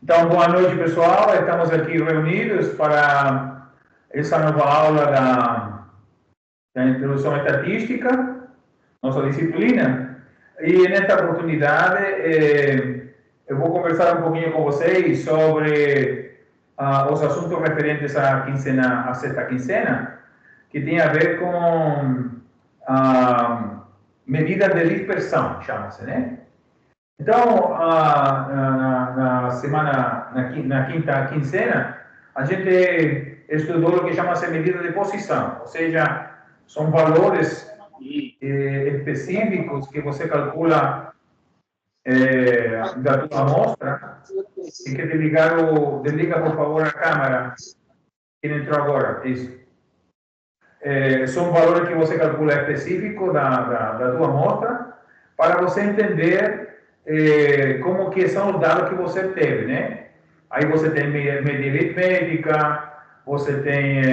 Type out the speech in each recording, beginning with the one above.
Então, boa noite, pessoal. Estamos aqui reunidos para essa nova aula da Introdução à Estatística, nossa disciplina. E nesta oportunidade, eu vou conversar um pouquinho com vocês sobre os assuntos referentes à quinzena, à sexta quinzena, que tem a ver com medidas de dispersão, chama-se, né? Então, na quinta quinzena, a gente estudou o que chama-se medida de posição, ou seja, são valores específicos que você calcula da tua amostra. Tem que desliga, por favor, a câmera. Quem entrou agora? Isso. São valores que você calcula específicos da tua amostra para você entender como que são os dados que você teve, né? Aí você tem medida aritmética, você tem,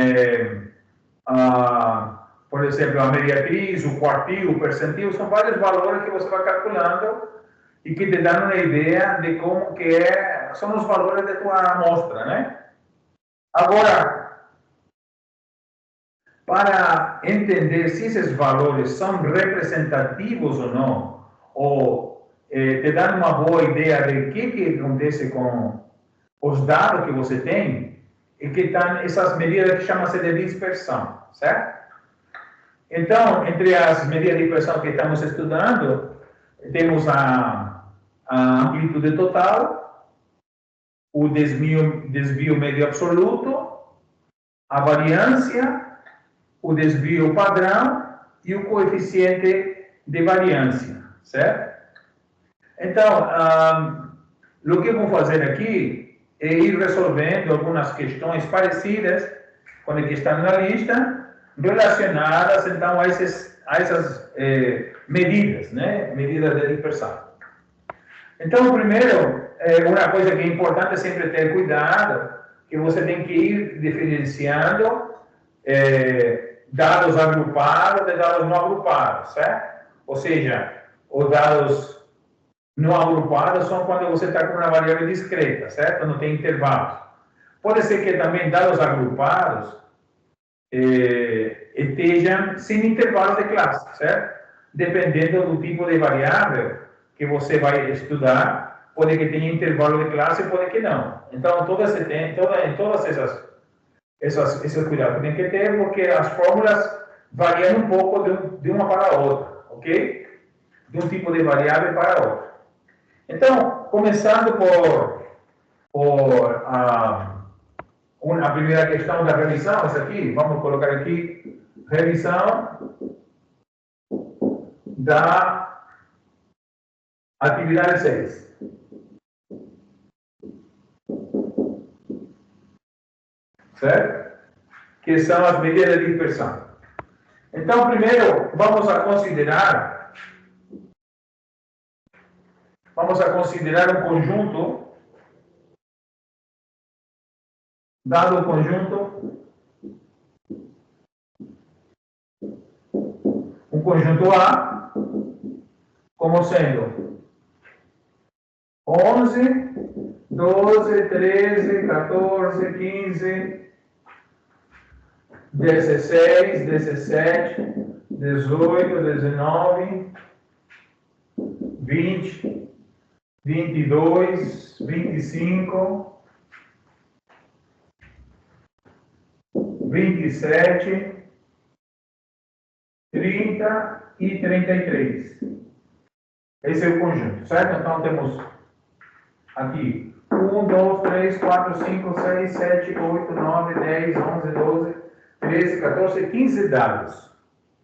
por exemplo, a mediatriz, o quartil, o percentil, são vários valores que você vai calculando e que te dão uma ideia de como que são os valores da tua amostra, né? Agora, para entender se esses valores são representativos ou não, ou te dar uma boa ideia de que acontece com os dados que você tem, e que estão essas medidas que chamam-se de dispersão, certo? Então, entre as medidas de dispersão que estamos estudando, temos a amplitude total, o desvio médio absoluto, a variância, o desvio padrão e o coeficiente de variância, certo? Então, o que eu vou fazer aqui é ir resolvendo algumas questões parecidas com as que estão na lista, relacionadas, então, a essas medidas, né? Medidas de dispersão. Então, primeiro, uma coisa que é importante sempre ter cuidado, que você tem que ir diferenciando dados agrupados de dados não agrupados, certo? Ou seja, os dados não agrupados são quando você está com uma variável discreta, certo? Não tem intervalos. Pode ser que também dados agrupados estejam sem intervalos de classe, certo? Dependendo do tipo de variável que você vai estudar, pode que tenha intervalo de classe, pode que não. Então, todas esses cuidados tem que ter, porque as fórmulas variam um pouco de uma para a outra, ok? De um tipo de variável para outro. Então, começando por a primeira questão da revisão, essa aqui, vamos colocar aqui, revisão da atividade 6. Certo? Que são as medidas de dispersão. Então, primeiro, vamos a considerar um conjunto, dado o conjunto, um conjunto A, como sendo 11, 12, 13, 14, 15, 16, 17, 18, 19, 20, 22, 25, 27, 30 e 33. Esse é o conjunto, certo? Então, temos aqui 1, 2, 3, 4, 5, 6, 7, 8, 9, 10, 11, 12, 13, 14, 15 dados,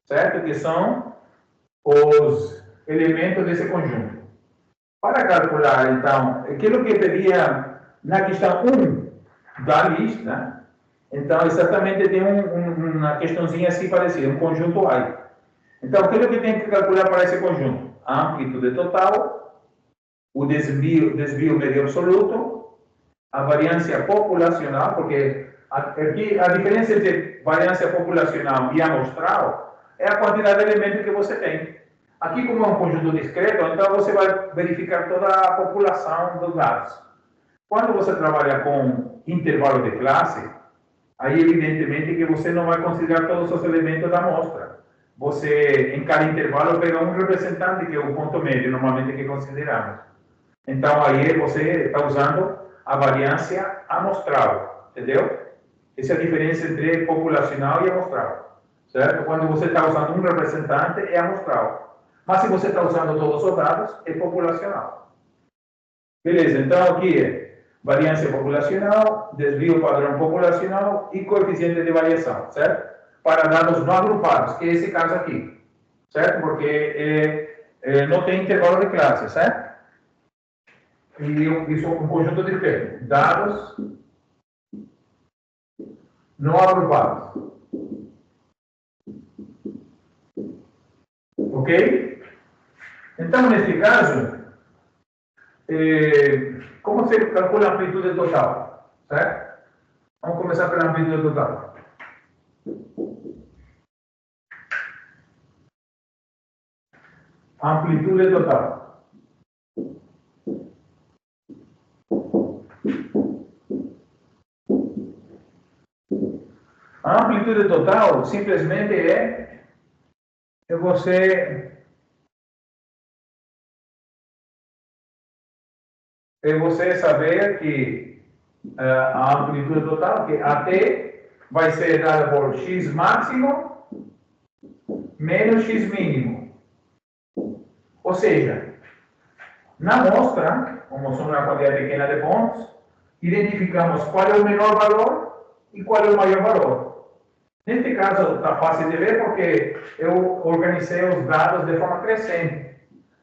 certo? Que são os elementos desse conjunto. Para calcular, então, aquilo que eu pedia na questão 1 da lista, então, exatamente tem uma questãozinha assim parecida, um conjunto A. Então, aquilo que tem que calcular para esse conjunto? A amplitude total, o desvio médio absoluto, a variância populacional, porque aqui a diferença entre variância populacional e amostral é a quantidade de elementos que você tem. Aqui, como é um conjunto discreto, então você vai verificar toda a população dos dados. Quando você trabalha com intervalo de classe, aí evidentemente que você não vai considerar todos os elementos da amostra. Você, em cada intervalo, pega um representante, que é o ponto médio, normalmente, que consideramos. Então, aí você está usando a variância amostral, entendeu? Essa é a diferença entre populacional e amostral, certo? Quando você está usando um representante, é amostral. Mas se você está usando todos os dados, é populacional. Beleza, então aqui é variância populacional, desvio padrão populacional e coeficiente de variação, certo? Para dados não agrupados, que é esse caso aqui, certo? Porque não tem intervalo de classe, certo? E isso é um conjunto de termos. Dados não agrupados. Ok? Então, nesse caso, como você calcula a amplitude total? Certo? Vamos começar pela amplitude total. Amplitude total. A amplitude total simplesmente é você saber que a amplitude total, que AT vai ser dada por x máximo menos x mínimo. Ou seja, na amostra, como somos uma quantidade pequena de pontos, identificamos qual é o menor valor e qual é o maior valor. Neste caso, está fácil de ver porque eu organizei os dados de forma crescente.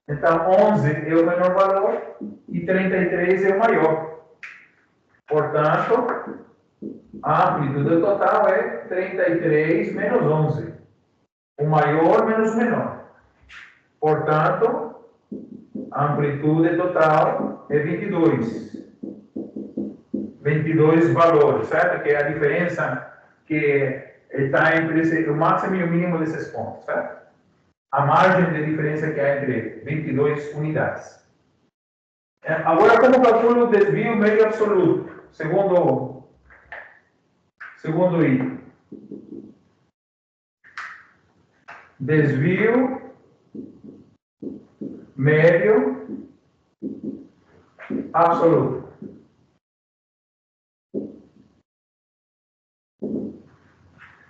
Então, 11 é o menor valor e 33 é o maior. Portanto, a amplitude total é 33 menos 11. O maior menos o menor. Portanto, a amplitude total é 22. 22 valores, certo? Que é a diferença que está entre o máximo e o mínimo desses pontos, certo? A margem de diferença que há entre 22 unidades. Agora, como calculo o desvio médio absoluto? Segundo item. Desvio médio absoluto.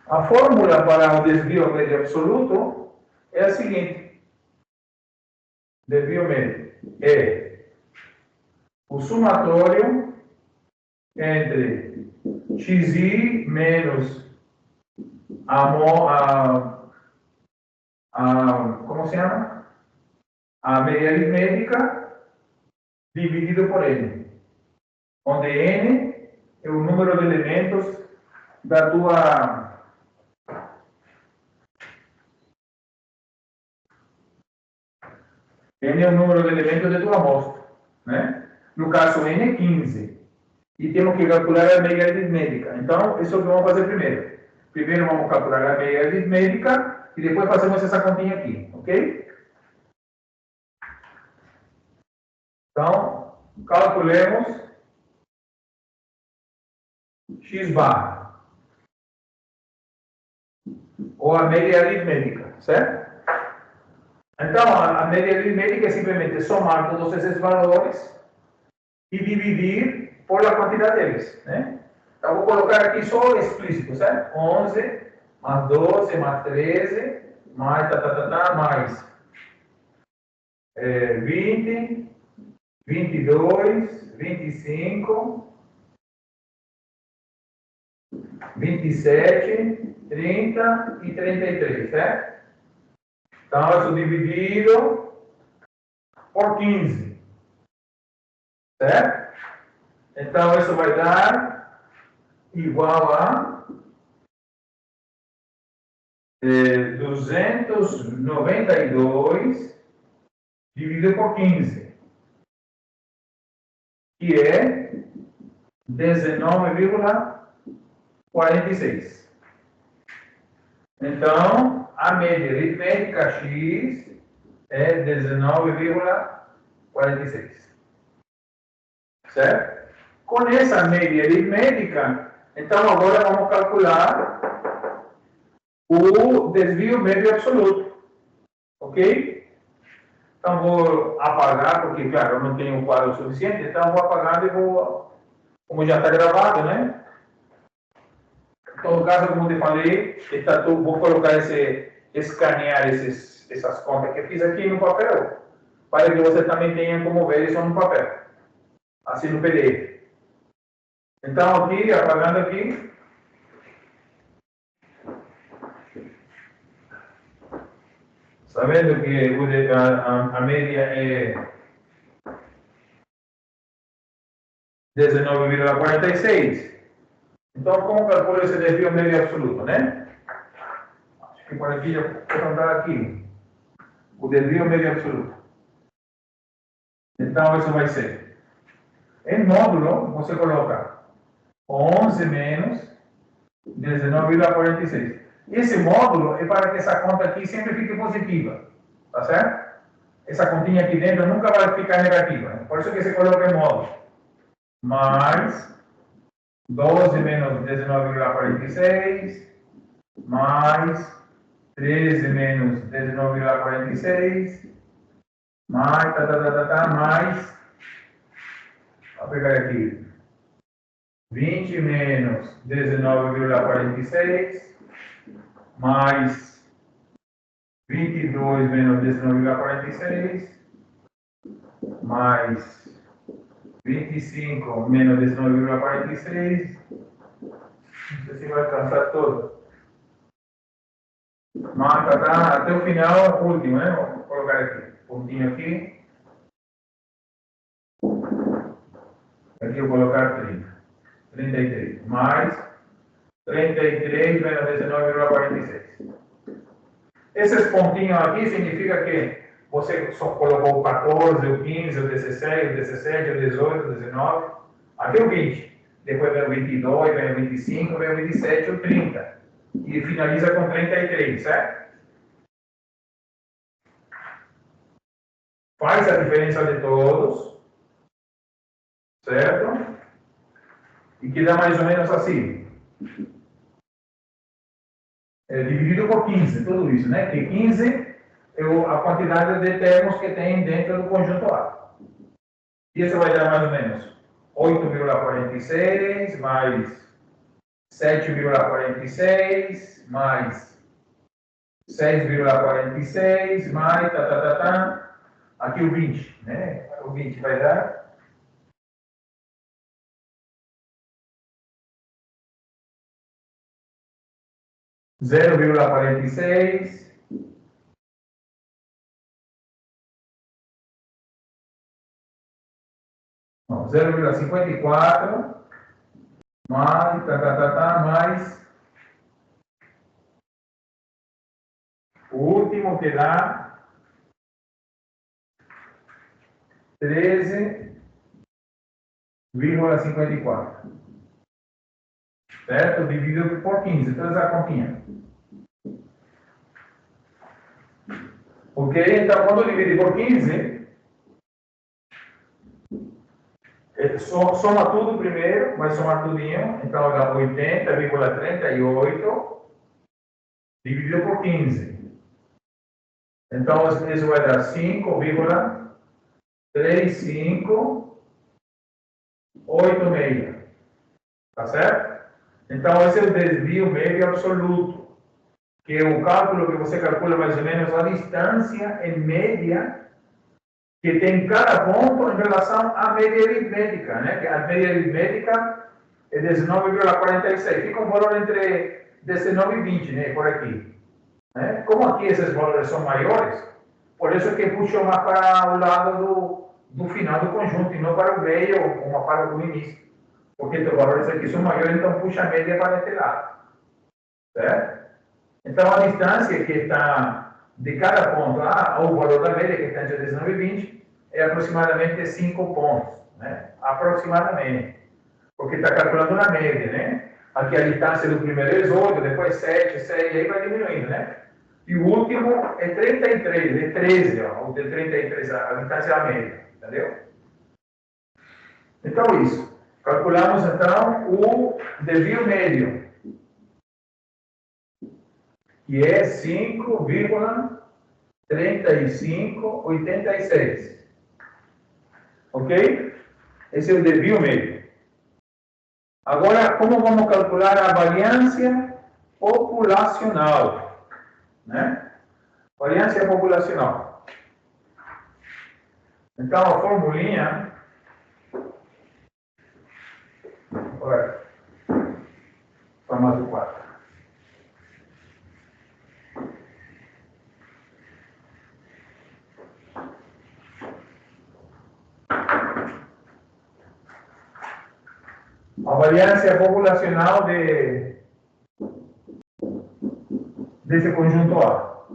A fórmula para o desvio médio absoluto é a seguinte. Desvio médio é o somatório entre xi menos como se chama? A média aritmética dividido por n, onde n é o número de elementos da tua n é o número de elementos da tua amostra, né? No caso, n é 15. E temos que calcular a média aritmética. Então, isso é o que vamos fazer primeiro. Primeiro vamos calcular a média aritmética e depois fazemos essa continha aqui, ok? Então, calculemos x bar, ou a média aritmética, certo? Então, a média aritmética é simplesmente somar todos esses valores e dividir por a quantidade deles, né? Então, vou colocar aqui só explícito, certo? 11 mais 12 mais 13 mais mais 20, 22, 25, 27, 30 e 33, certo? Então, isso dividido por 15, certo? Então, isso vai dar igual a 292 dividido por 15, que é 19,46. Então, a média aritmética x é 19,46. Certo? Com essa média aritmética, então agora vamos calcular o desvio médio absoluto. Ok? Então vou apagar, porque claro, eu não tenho um quadro suficiente, então vou apagar e vou, como já está gravado, né? Em todo caso, como eu te falei, vou colocar escanear essas contas que fiz aqui no papel, para que você também tenha como ver isso no papel, assim no PDF. Então aqui, apagando aqui, sabendo que a média é 19,46, então como calculo esse desvio médio absoluto, né? Acho que por aqui já vou andar aqui. O desvio médio absoluto. Então isso vai ser, em módulo, você coloca 11 menos 19,46. Esse módulo é para que essa conta aqui sempre fique positiva, tá certo? Essa continha aqui dentro nunca vai ficar negativa, né? Por isso que você coloca em módulo. Mais 12 menos 19,46, mais 13 menos 19,46, mais, mais, vou pegar aqui, 20 menos 19,46, mais 22 menos 19,46, mais 25 menos 19,46, não sei se vai alcançar todo. Mas até o final, o último, né? Vou colocar aqui, pontinho aqui. Aqui eu vou colocar 33, mais 33 menos 19,46. Esses pontinhos aqui significa que você só colocou o 14, o 15, o 16, o 17, o 18, o 19, até o 20. Depois vem o 22, vem o 25, vem o 27, o 30. E finaliza com 33, certo? Faz a diferença de todos, certo? E que dá mais ou menos assim. Dividido por 15, tudo isso, né? Que 15 é a quantidade de termos que tem dentro do conjunto A. E isso vai dar mais ou menos 8,46 mais 7,46 mais 6,46 mais aqui o 20, né? O 20 vai dar 0,46 0,54 mais, mais o último que dá 13,54. Certo? Dividido por 15, toda essa continha. Ok? Então, quando divide por 15, soma tudo primeiro, vai somar tudinho, então dá 80,38 dividido por 15. Então, isso vai dar 5,3586. Tá certo? Então, esse é o desvio médio absoluto, que é o cálculo que você calcula mais ou menos a distância em média que tem cada ponto em relação à média aritmética, né? Que a média aritmética é 19,46. Fica um valor entre 19 e 20, né? Por aqui. Né? Como aqui esses valores são maiores, por isso que puxou mais para o lado do final do conjunto e não para o meio ou uma para o início. Porque os valores aqui são maiores, então puxa a média para esse lado. Certo? Então a distância que está de cada ponto ao valor da média, que está entre 19 e 20, é aproximadamente 5 pontos. Né? Aproximadamente. Porque está calculando na média, né? Aqui a distância do primeiro é 18, depois 7, 6, e aí vai diminuindo, né? E o último é 33, é 13, ó, o de 33, a distância é a média, entendeu? Então isso. Calculamos então o desvio médio, que é 5,3586. Ok? Esse é o desvio médio. Agora, como vamos calcular a variância populacional? Né? Variância populacional. Então, a formulinha... Olha, formato 4. A variância populacional desse conjunto A.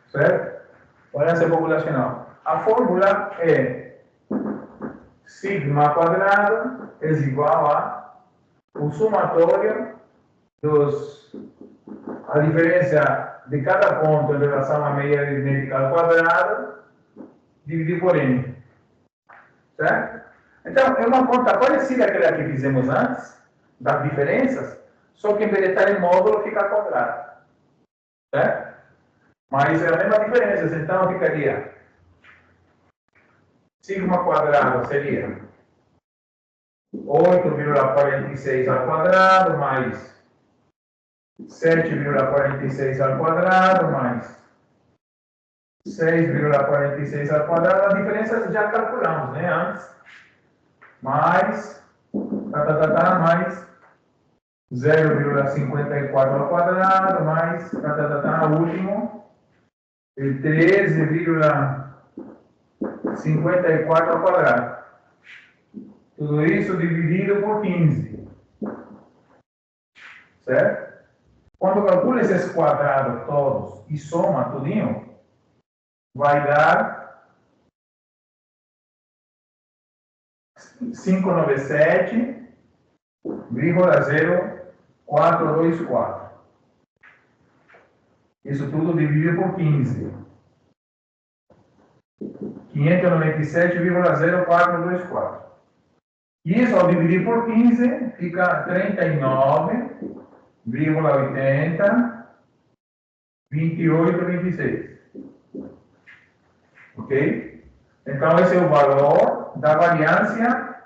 Certo? Variância populacional. A fórmula é sigma quadrado é igual a o somatório a diferença de cada ponto em relação à média aritmética ao quadrado dividido por n. Certo? Então, é uma conta parecida àquela que fizemos antes, das diferenças, só que em vez de estar em módulo, fica ao quadrado. Certo? Mas é a mesma diferença, então ficaria sigma quadrado seria 8,46 ao quadrado mais 7,46 ao quadrado mais 6,46 ao quadrado. A diferença já calculamos, né? Antes. Mais mais 0,54 ao quadrado mais último 13,54 ao quadrado. Tudo isso dividido por 15. Certo? Quando calcula esses quadrados todos e soma tudinho, vai dar 597,0424. Isso tudo dividido por 15. 597,0424. Isso, ao dividir por 15, fica 39,80, 28,26. Ok? Então, esse é o valor da variância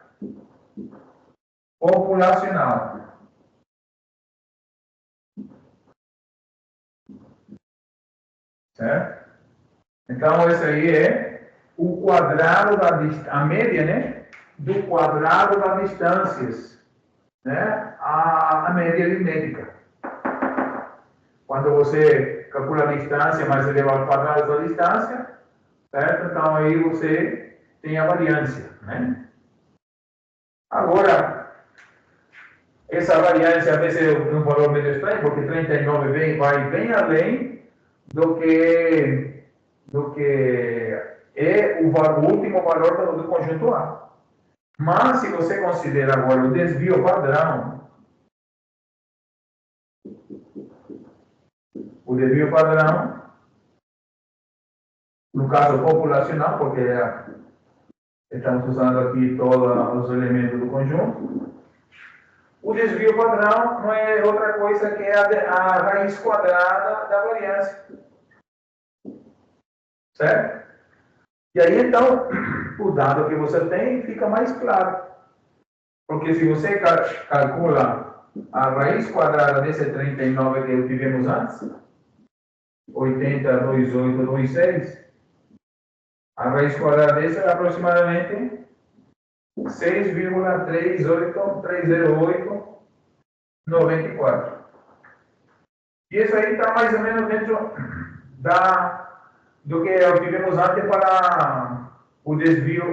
populacional. Certo? Então, esse aí é o quadrado a média, né? Do quadrado das distâncias, né? A média aritmética. Quando você calcula a distância mais elevado ao quadrado da distância, certo? Então aí você tem a variância, né? Agora, essa variância às vezes é um valor meio estranho, porque 39 vai bem além do que é o último valor do conjunto A. Mas, se você considera agora o desvio padrão, no caso populacional, porque estamos usando aqui todos os elementos do conjunto, o desvio padrão não é outra coisa que a raiz quadrada da variância. Certo? E aí, então, o dado que você tem fica mais claro. Porque se você calcula a raiz quadrada desse 39 que tivemos antes, 80,2826, a raiz quadrada desse é aproximadamente 6,30894. E isso aí está mais ou menos dentro do que tivemos antes para o desvio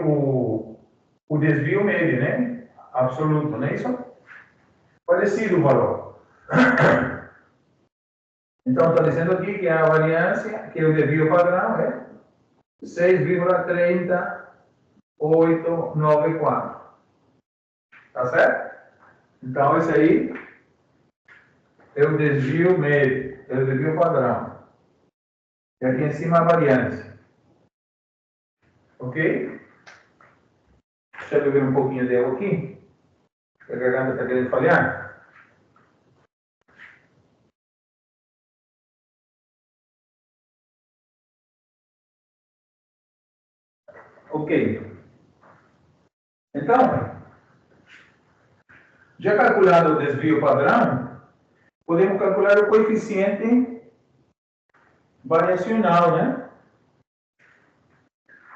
médio, né? Absoluto, não é isso? Parecido o valor. Então, está dizendo aqui que a variância, que o desvio padrão é 6,30894. Tá certo? Então, esse aí é o desvio médio, é o desvio padrão. E aqui em cima a variância. Ok? Deixa eu beber um pouquinho de água aqui. A garganta está querendo falhar. Ok. Então, já calculado o desvio padrão, podemos calcular o coeficiente variacional, né?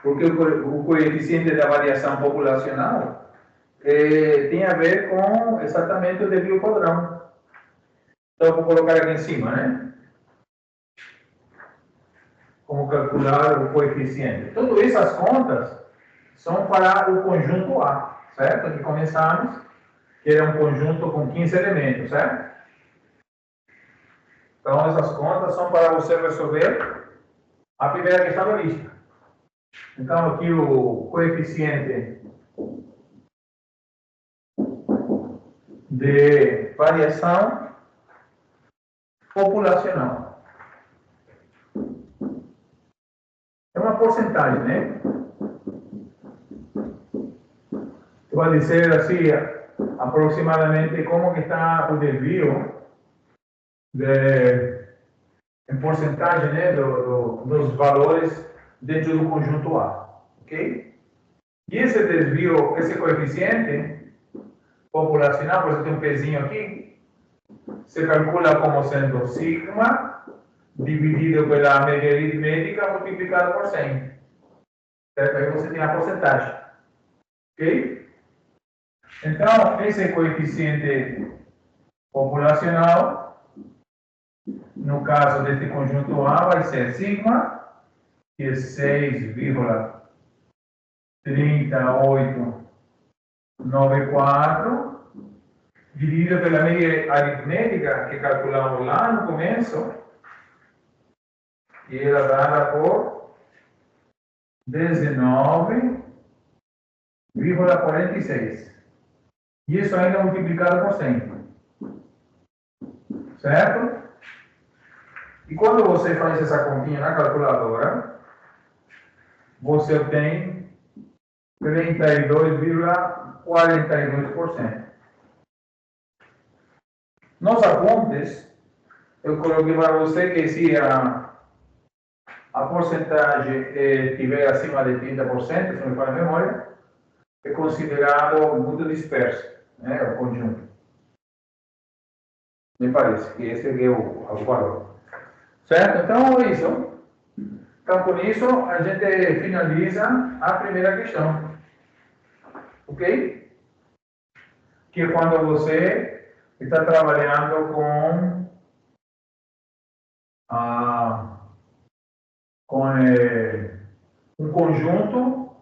Porque o coeficiente da variação populacional tem a ver com exatamente o desvio padrão. Então, vou colocar aqui em cima, né? Como calcular o coeficiente. Todas essas contas são para o conjunto A, certo? Aqui começamos, que era um conjunto com 15 elementos, certo? Então, essas contas são para você resolver a primeira questão da lista. Então, aqui o coeficiente de variação populacional. É uma porcentagem, né? Vai dizer assim, aproximadamente como que está o desvio em porcentagem, né, dos valores dentro do conjunto A, ok? E esse desvio, esse coeficiente populacional, por exemplo, tem um pezinho aqui, se calcula como sendo sigma dividido pela média aritmética multiplicado por 100. Certo? Aí você tem a porcentagem, ok? Então, esse coeficiente populacional, no caso deste conjunto A, vai ser sigma, que é 6,3894, dividido pela média aritmética que calculamos lá no começo, que era dada por 19,46. E isso ainda multiplicado por 100. Certo? E quando você faz essa continha na calculadora, você obtém 32,42%. Nos apontes, eu coloquei para você que se a porcentagem estiver acima de 30%, se não me falha a memória, é considerado muito disperso, né, o conjunto. Me parece que esse é o valor. Certo? Então, é isso. Então, com isso, a gente finaliza a primeira questão. Ok? Que é quando você está trabalhando com um conjunto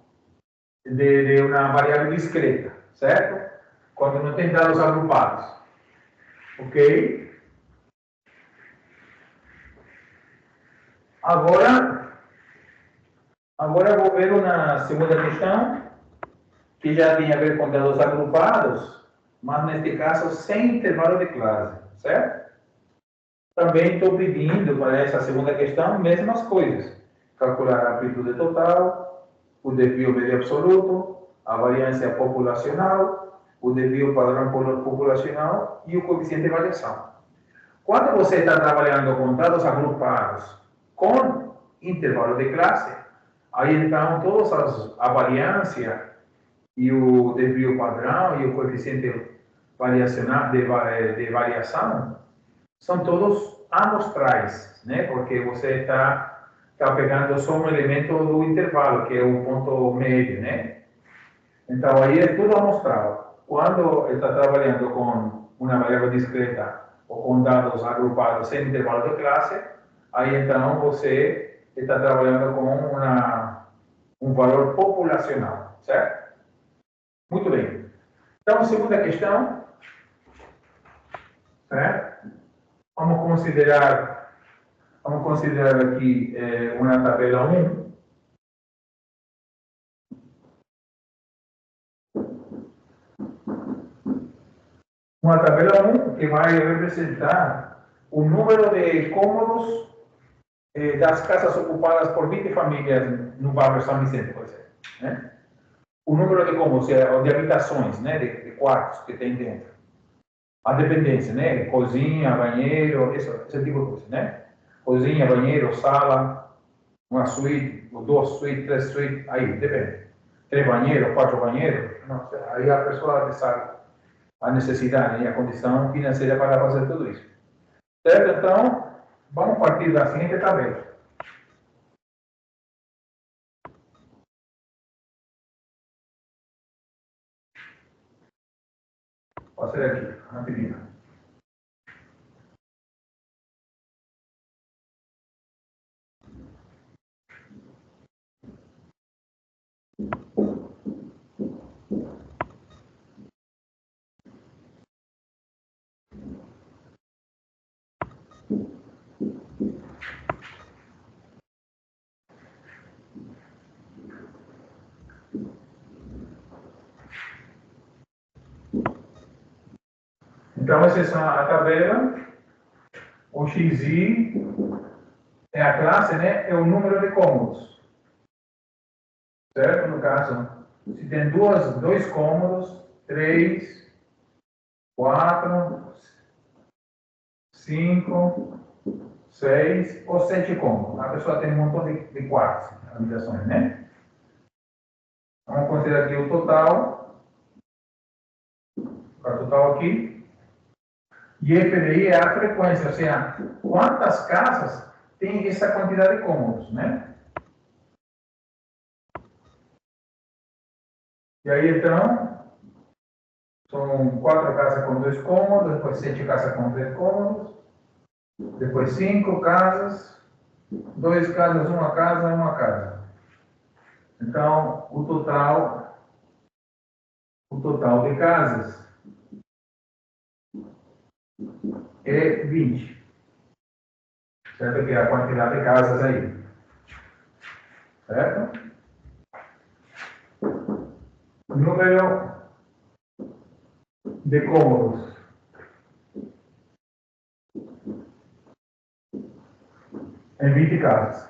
de uma variável discreta, certo? Quando não tem dados agrupados. Ok? Agora eu vou ver uma segunda questão, que já tem a ver com dados agrupados, mas neste caso sem intervalo de classe, certo? Também estou pedindo para essa segunda questão mesmas coisas. Calcular a amplitude total, o desvio médio absoluto, a variância populacional, o desvio padrão populacional e o coeficiente de variação. Quando você está trabalhando com dados agrupados com intervalo de classe, aí então todas a variância e o desvio padrão e o coeficiente variacional de variação são todos amostrais, né? Porque você está pegando só um elemento do intervalo, que é o ponto médio, né? Então, aí é tudo amostral. Quando está trabalhando com uma variável discreta ou com dados agrupados sem intervalo de classe, aí então você está trabalhando com um valor populacional, certo? Muito bem. Então, segunda questão, certo? Vamos considerar aqui uma tabela 1. Uma tabela 1 que vai representar o número de cômodos das casas ocupadas por 20 famílias no bairro São Vicente, por exemplo, né? o número de cômodos, de habitações, né, de quartos que tem dentro. A dependência, né, cozinha, banheiro, esse tipo de coisa, né? Cozinha, banheiro, sala, uma suíte, ou duas suítes, três suítes, aí, depende. 3 banheiros, 4 banheiros, não sei, aí a pessoa sabe a necessidade e a condição financeira para fazer tudo isso. Certo? Então, vamos partir da seguinte tabela. Vou fazer aqui, rapidinho. Então, essa é a tabela. O XI é a classe, né? É o número de cômodos. Certo? No caso, se tem dois cômodos, 3, 4, 5, 6 ou 7 cômodos. A pessoa tem um montão de quartos, habitações, né? Vamos considerar aqui o total. O total aqui. E FDI é a frequência, ou seja, quantas casas tem essa quantidade de cômodos, né? E aí, então, são 4 casas com 2 cômodos, depois 7 casas com 3 cômodos, depois 5 casas, 2 casas, uma casa. Então, o total de casas é 20. Certo? Que é a quantidade de casas aí. Certo? Número de cômodos. Em 20 casas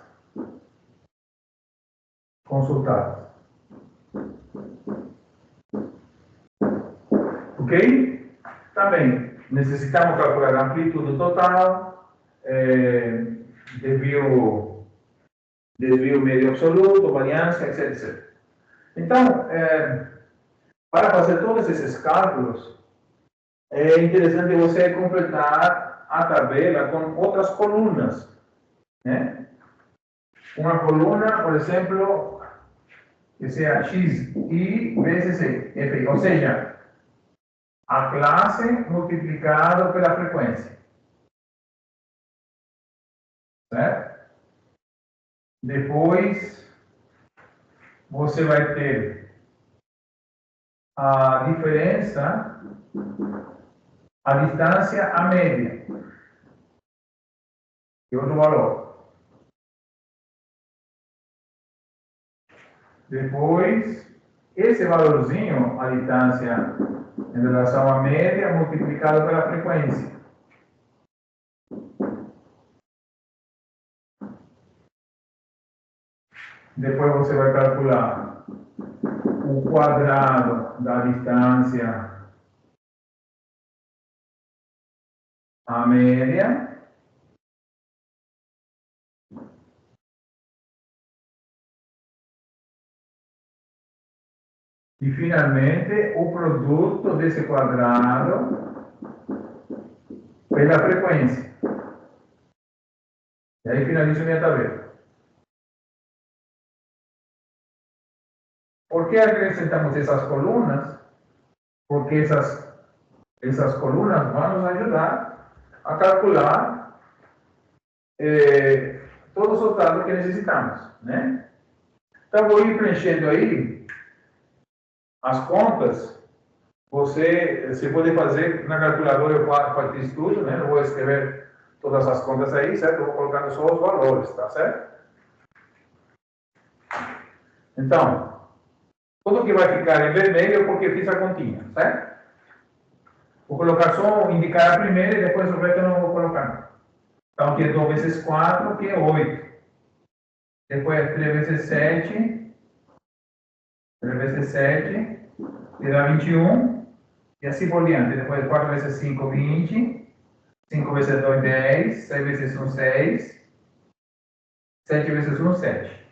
consultadas. Ok? Também necessitamos calcular a amplitude total, desvio médio absoluto, variância, etc. Então, para fazer todos esses cálculos, é interessante você completar a tabela com outras colunas, né? Uma coluna, por exemplo, que seja XI vezes F, ou seja, a classe multiplicado pela frequência. Certo? Depois, você vai ter a diferença, a distância, a média, e outro valor. Depois, esse valorzinho, a distância em relação à média, multiplicado pela frequência. Depois você vai calcular o quadrado da distância à média. E, finalmente, o produto desse quadrado pela frequência. E aí finalizo minha tabela. Por que acrescentamos essas colunas? Porque essas colunas vão nos ajudar a calcular todos os dados que necessitamos, né? Então, vou ir preenchendo aí as contas. Você pode fazer na calculadora, eu faço estudo, né? Não vou escrever todas as contas aí, certo? Eu vou colocando só os valores, tá certo? Então, tudo que vai ficar em vermelho é porque fiz a continha, certo? Vou colocar só, indicar a primeira e depois o resto eu não vou colocar. Então, aqui é 2 vezes 4, que é 8. Depois é 3 vezes 7, 3 vezes 7, te dá 21. E assim por diante. Depois 4 vezes 5, 20. 5 vezes 2, 10. 6 vezes 1, 6. 7 vezes 1, 7.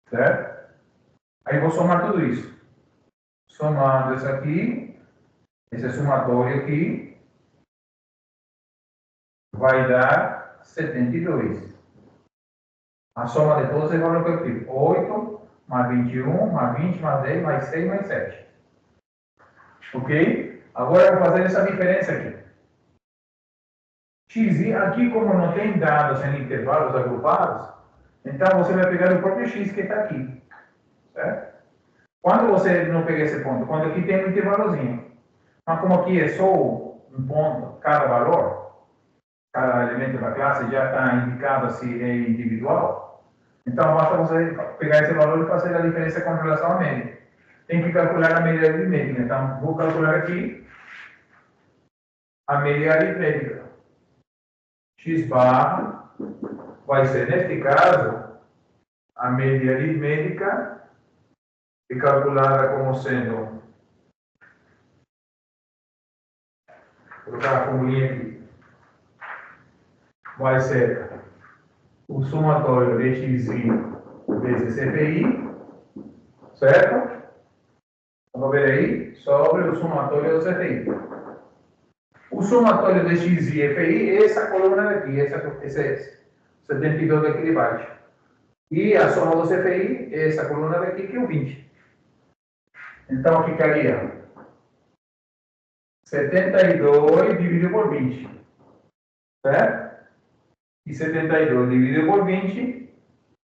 Certo? Aí vou somar tudo isso. Somando isso aqui, esse somatório aqui, vai dar 72. A soma de todos é o valor que eu tive. 8, mais 21, mais 20, mais 10, mais 6, mais 7. Ok? Agora eu vou fazer essa diferença aqui. X, aqui como não tem dados em intervalos agrupados, então você vai pegar o próprio x que está aqui. Certo? Quando você não pega esse ponto? Quando aqui tem um intervalozinho. Mas como aqui é só um ponto, cada valor, cada elemento da classe já está indicado se é individual, então basta você pegar esse valor e fazer a diferença com relação à média. Tem que calcular a média aritmética. Então, vou calcular aqui a média aritmética. X barra vai ser, neste caso, a média aritmética é calculada como sendo, vou colocar a formulinha aqui, vai ser o somatório de x vezes CPI, certo? Vamos ver aí, sobre o somatório do CPI. O somatório de x e FI é essa coluna daqui, esse 72 daqui de baixo. E a soma do CFI é essa coluna daqui, que é o 20. Então, ficaria 72 dividido por 20. Certo? E 72 dividido por 20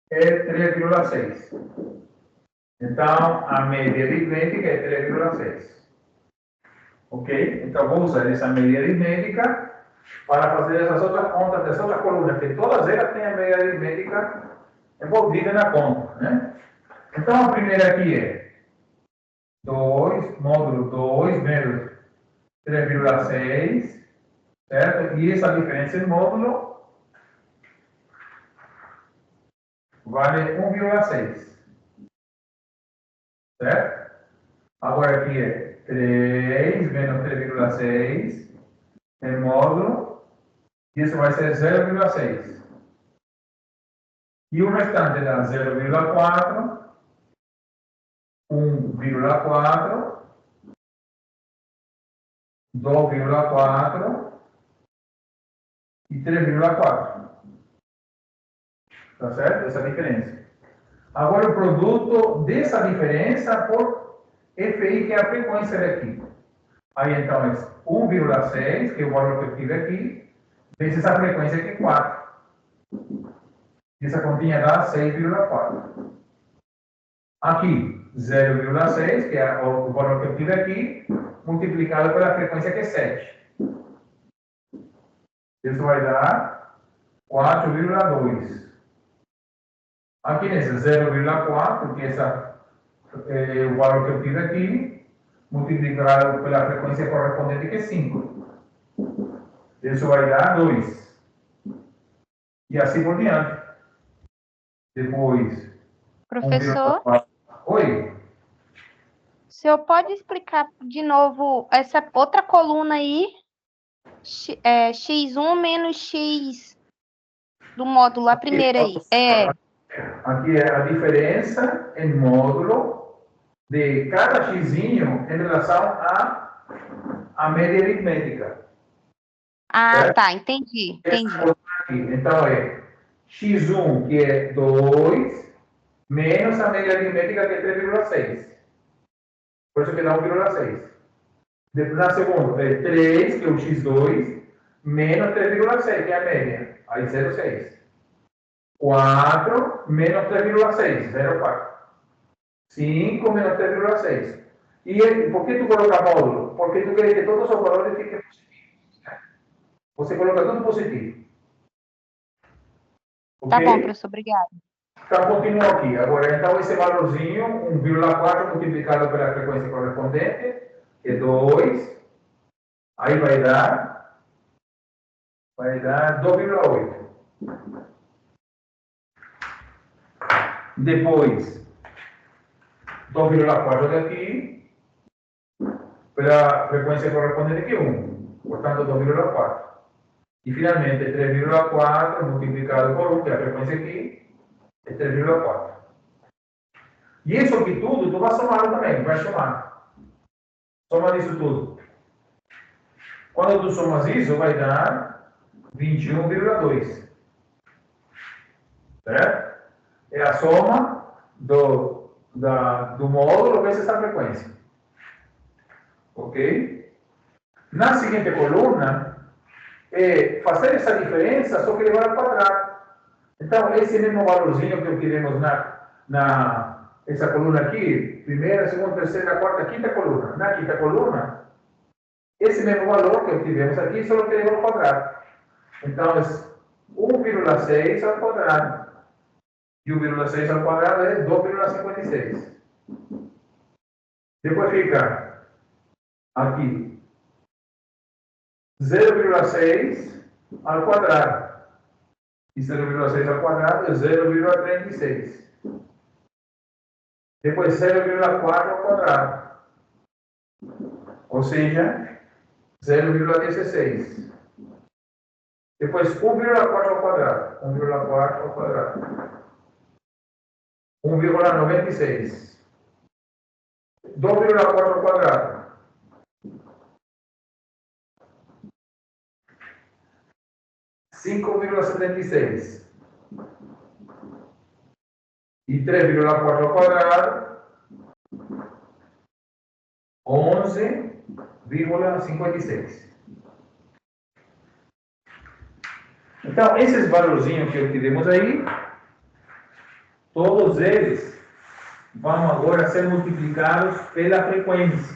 é 3,6. Então, a média aritmética é 3,6. Ok? Então, vou usar essa média aritmética para fazer essas outras contas, dessas outras colunas, que todas elas têm a média aritmética envolvida na conta. Né? Então, a primeira aqui é 2, módulo 2 menos 3,6, certo? E essa diferença em módulo vale 1,6, certo? Agora aqui é 3 menos 3,6 em módulo, e isso vai ser 0,6. E o restante dá 0,4, 1,4, 2,4 e 3,4. Tá certo? Essa é a diferença. Agora o produto dessa diferença por FI, que é a frequência daqui. Aí então é 1,6, que é o valor que eu tive aqui, vezes a frequência que é 4. Essa continha dá 6,4. Aqui, 0,6, que é o valor que eu tive aqui, multiplicado pela frequência que é 7. Isso vai dar 4,2. Aqui nesse 0,4, que é o valor que eu tive aqui, multiplicado pela frequência correspondente, que é 5. Isso vai dar 2. E assim por diante. Depois, Professor, 1,4. Oi? o senhor pode explicar de novo essa outra coluna aí? X1 menos X do módulo, a primeira aí. Aqui é a diferença em módulo de cada x em relação à média aritmética. Ah, Certo? tá, entendi. Aqui. Então é x1, que é 2, menos a média aritmética, que é 3,6. Por isso que dá 1,6. Depois, na segunda, é 3, que é o x2, menos 3,6, que é a média. Aí 0,6. 4 menos 3,6, 0,4. 5 menos 3,6. E por que tu coloca módulo? Porque tu quer que todos os valores fiquem positivos. Você coloca tudo positivo. Tá Ok? bom, professor, obrigada. Então, continua aqui. Agora, então, esse valorzinho, 1,4 multiplicado pela frequência correspondente, que é 2. Aí vai dar 2,8. Depois, 2,4 daqui, pela frequência correspondente aqui 1, portanto 2,4. E finalmente 3,4 multiplicado por 1, que é a frequência aqui, é 3,4. E isso aqui tudo, tu vai somar também, vai somar. Soma disso tudo. Quando tu somas isso, vai dar 21,2. Certo? É a soma do módulo vezes a frequência. Ok? Na seguinte coluna, é fazer essa diferença, só que levar ao quadrado. Então, esse mesmo valorzinho que obtivemos essa coluna aqui, primeira, segunda, terceira, quarta, quinta coluna. Na quinta coluna, esse mesmo valor que obtivemos aqui, só que levar ao quadrado. Então, 1,6 ao quadrado. E 1,6 ao quadrado é 2,56. Depois fica aqui 0,6 ao quadrado. E 0,6 ao quadrado é 0,36. Depois 0,4 ao quadrado. Ou seja, 0,16. Depois 1,4 ao quadrado. 1,4 ao quadrado. 1,96. 2,4 ao quadrado. 5,76. E 3,4 ao quadrado. 11,56. Então, esses valorzinhos que obtivemos aí, todos eles vão agora ser multiplicados pela frequência,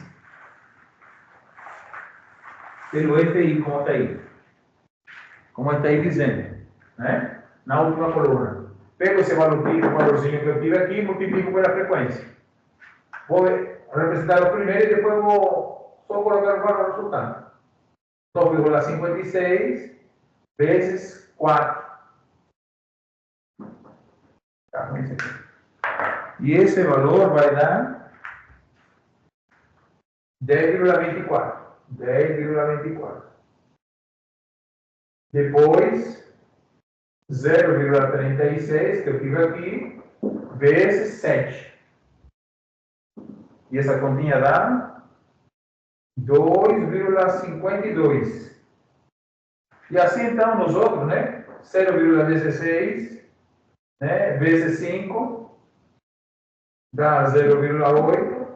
pelo EFI, como está aí dizendo, né? Na última coluna. Pego esse valorzinho que eu tive aqui e multiplico pela frequência. Vou representar o primeiro e depois vou só colocar o valor resultante. 2,56 vezes 4. Tá, vamos aqui. E esse valor vai dar 10,24. 10,24. Depois, 0,36, que eu tive aqui, vezes 7. E essa continha dá 2,52. E assim, então, nos outros, né? 0,16, né? Vezes 5, dá 0,8.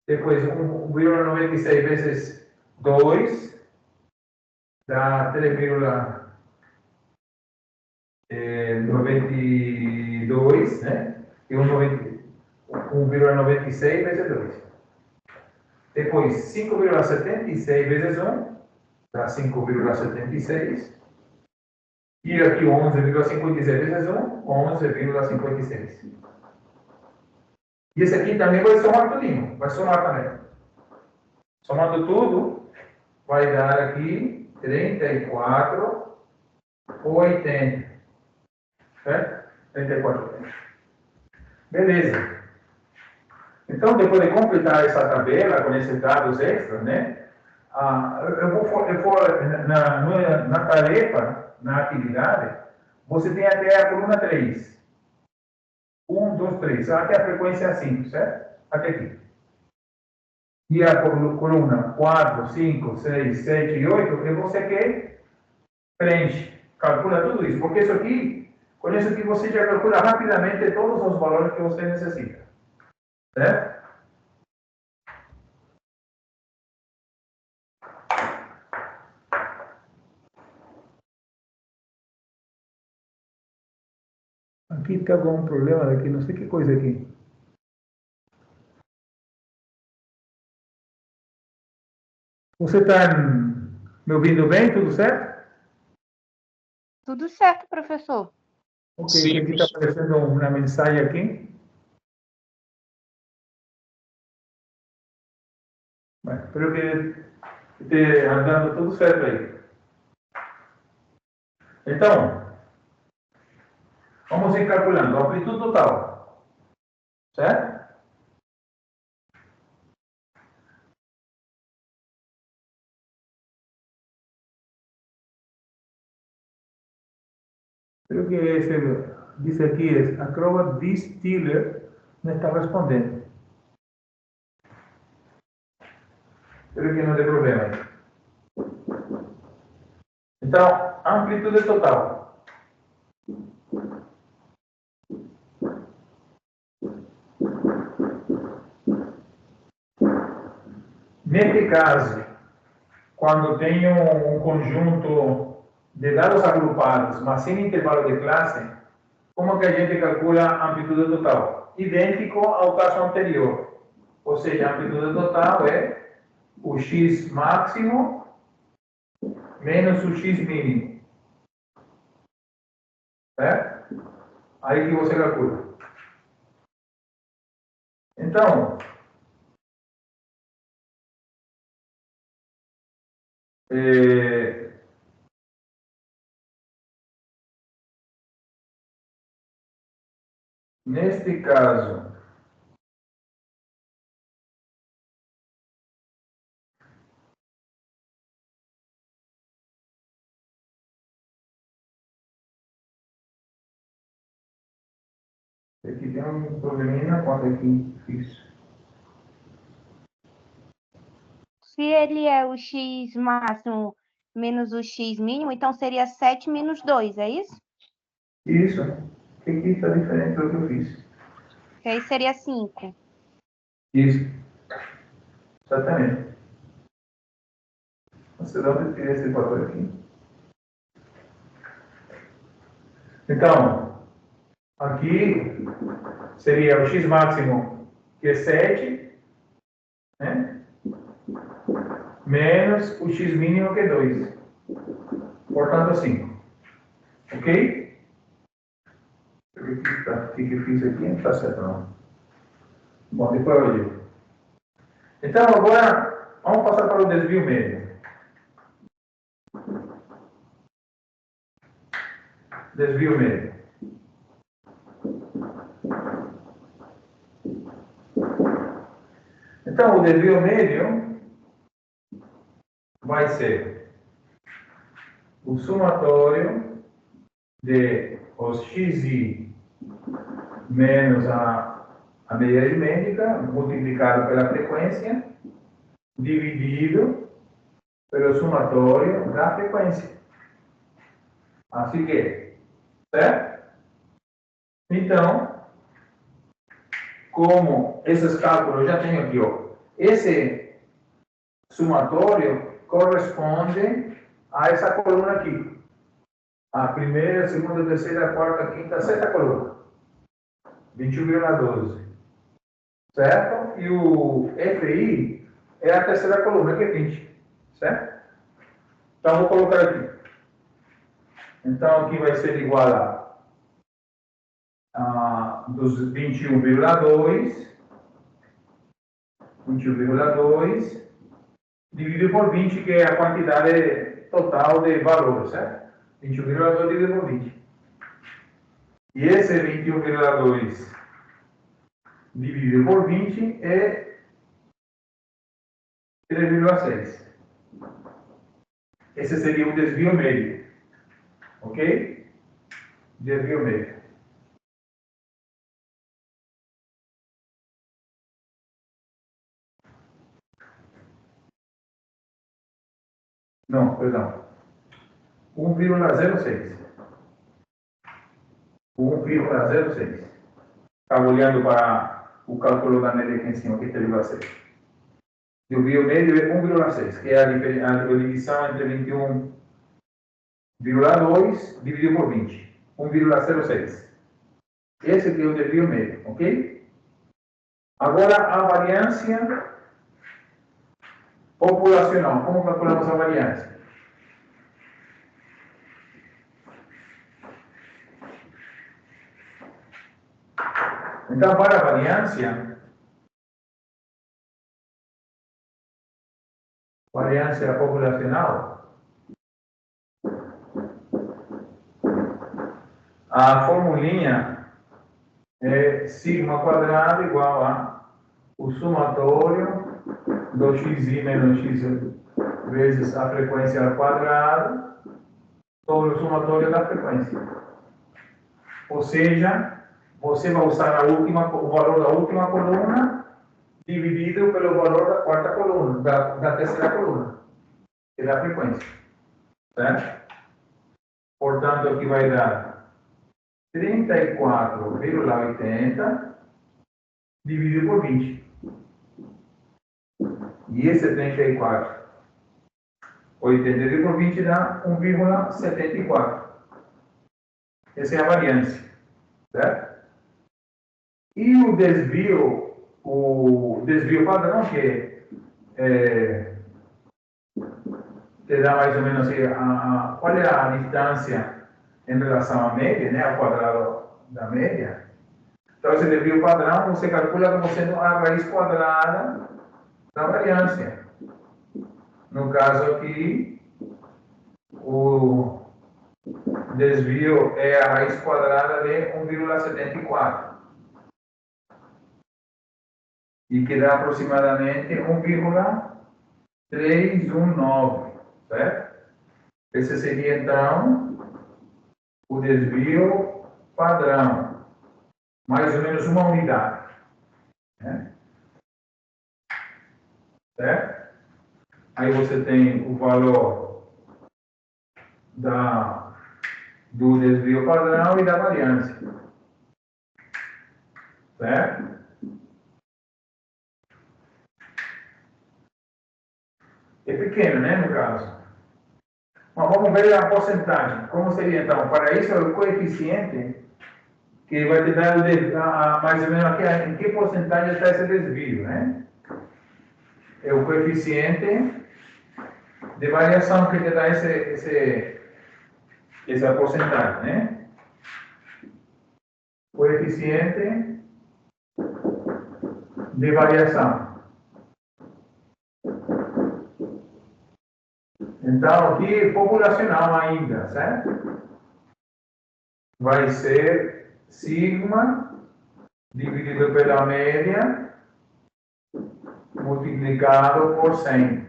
Depois, 1,96 vezes 2, dá 3,92, né? E 1,96 vezes 2. Depois, 5,76 vezes 1, dá 5,76. E aqui 11,56 vezes 1, 11,56. E esse aqui também vai somar tudinho, vai somar também. Somando tudo, vai dar aqui 34,80. Certo? 34,80. Beleza. Então, depois de completar essa tabela com esses dados extras, né? Eu vou na tarefa, na atividade, você tem até a coluna 3. 1, 2, 3. Até a frequência 5, certo? Até aqui. E a coluna 4, 5, 6, 7 e 8, é você que preenche. Calcula tudo isso. Porque isso aqui, com isso aqui, você já calcula rapidamente todos os valores que você necessita. Certo? Aqui está algum problema daqui, não sei que coisa aqui. Você está me ouvindo bem? Tudo certo? Tudo certo, professor. Ok, sim, aqui está aparecendo uma mensagem aqui. Mas espero que esteja andando tudo certo aí. Então, vamos ir calculando a amplitude total. Certo? Creo que dice aquí es Acrobat Distiller me está respondendo. Espero que não dê problema aí. Então, amplitude total. Neste caso, quando tenho um conjunto de dados agrupados, mas sem intervalo de classe, como que a gente calcula a amplitude total? Idêntico ao caso anterior. Ou seja, a amplitude total é o x máximo menos o x mínimo. Certo? Aí que você calcula. Então, neste caso, aqui tem um probleminha quando aqui fiz. Se ele é o x máximo menos o x mínimo, então seria 7 menos 2, é isso? Isso. Aqui está diferente do que eu fiz. Que aí seria 5. Isso. Exatamente. Você dá para tirar esse fator aqui. Então, aqui seria o x máximo, que é 7, né? Menos o x mínimo, que é 2. Portanto, 5. Ok? O que eu fiz aqui não está certo, não. Bom, depois eu digo. Então, agora, vamos passar para o desvio médio. Desvio médio. Então, o desvio médio vai ser o somatório de os xi menos a medida aritmética multiplicado pela frequência dividido pelo somatório da frequência. Assim que, certo? Então, como esses cálculos eu já tenho aqui, ó, esse somatório corresponde a essa coluna aqui. A primeira, segunda, terceira, quarta, quinta, sexta coluna. 21,12. Certo? E o FI é a terceira coluna, que é 20. Certo? Então, vou colocar aqui. Então, aqui vai ser igual a dos 21,2 dividido por 20, que é a quantidade total de valor, certo? 21,2 dividido por 20. E esse 21,2 dividido por 20 é 3,6. Esse seria o desvio médio. Ok? Desvio médio. Não, perdão. 1,06. 1,06. Estava olhando para o cálculo da média aqui em cima, que é 3,6. E o desvio médio é 1,6, que é a divisão entre 21,2 dividido por 20. 1,06. Esse aqui é o desvio médio, ok? Agora, a variância populacional. Como calculamos a variância? Então, para a variância populacional, a formulinha é sigma quadrado igual a o somatório do xi menos x vezes a frequência ao quadrado sobre o somatório da frequência. Ou seja, você vai usar o valor da última coluna dividido pelo valor da quarta coluna, da terceira coluna, que é a frequência. Certo? Portanto, aqui vai dar 34,80 dividido por 20. E esse 34,80 dividido por 20 dá 1,74. Essa é a variância. Certo? E o desvio padrão, que te dá mais ou menos assim, qual é a distância em relação à média, né, ao quadrado da média. Então, esse desvio padrão você calcula como sendo a raiz quadrada da variância. No caso aqui, o desvio é a raiz quadrada de 1,74. E que dá aproximadamente 1,319, certo? Esse seria, então, o desvio padrão. Mais ou menos uma unidade. Né? Certo? Aí você tem o valor do desvio padrão e da variância. Certo? É pequeno, né, no caso. Mas vamos ver a porcentagem. Como seria, então? Para isso, é o coeficiente que vai te dar mais ou menos aqui, em que porcentagem está esse desvio, né? É o coeficiente de variação que te dá essa porcentagem, né? Coeficiente de variação. Então, aqui, populacional ainda, certo? Vai ser sigma dividido pela média multiplicado por 100.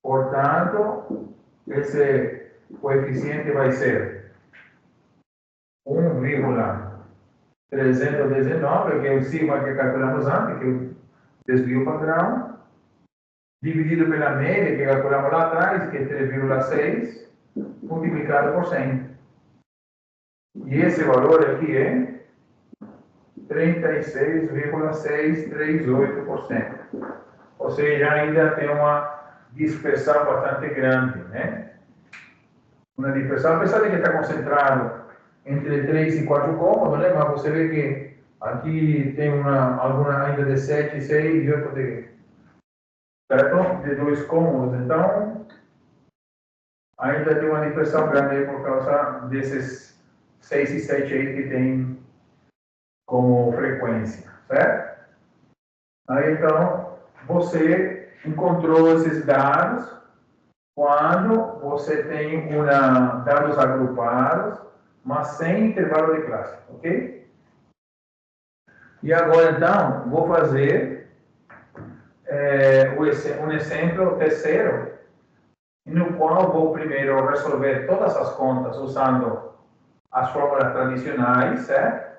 Portanto, esse coeficiente vai ser 1,319, que é o sigma que calculamos antes, que é o desvio padrão, dividido pela média que calculamos lá atrás, que é 3,6, multiplicado por 100. E esse valor aqui é 36,638%. Ou seja, ainda tem uma dispersão bastante grande, né? Uma dispersão, apesar de que está concentrado entre 3 e 4 cômodos, né? Mas você vê que aqui tem alguma ainda de 7, 6 e outra de 2 cômodos. Então, ainda tem uma dispersão grande por causa desses 6 e 7 aí que tem como frequência, certo? Aí, então, você encontrou esses dados quando você tem dados agrupados, mas sem intervalo de classe, ok? E agora, então, vou fazer um exemplo terceiro, no qual vou primeiro resolver todas as contas usando as fórmulas tradicionais, certo?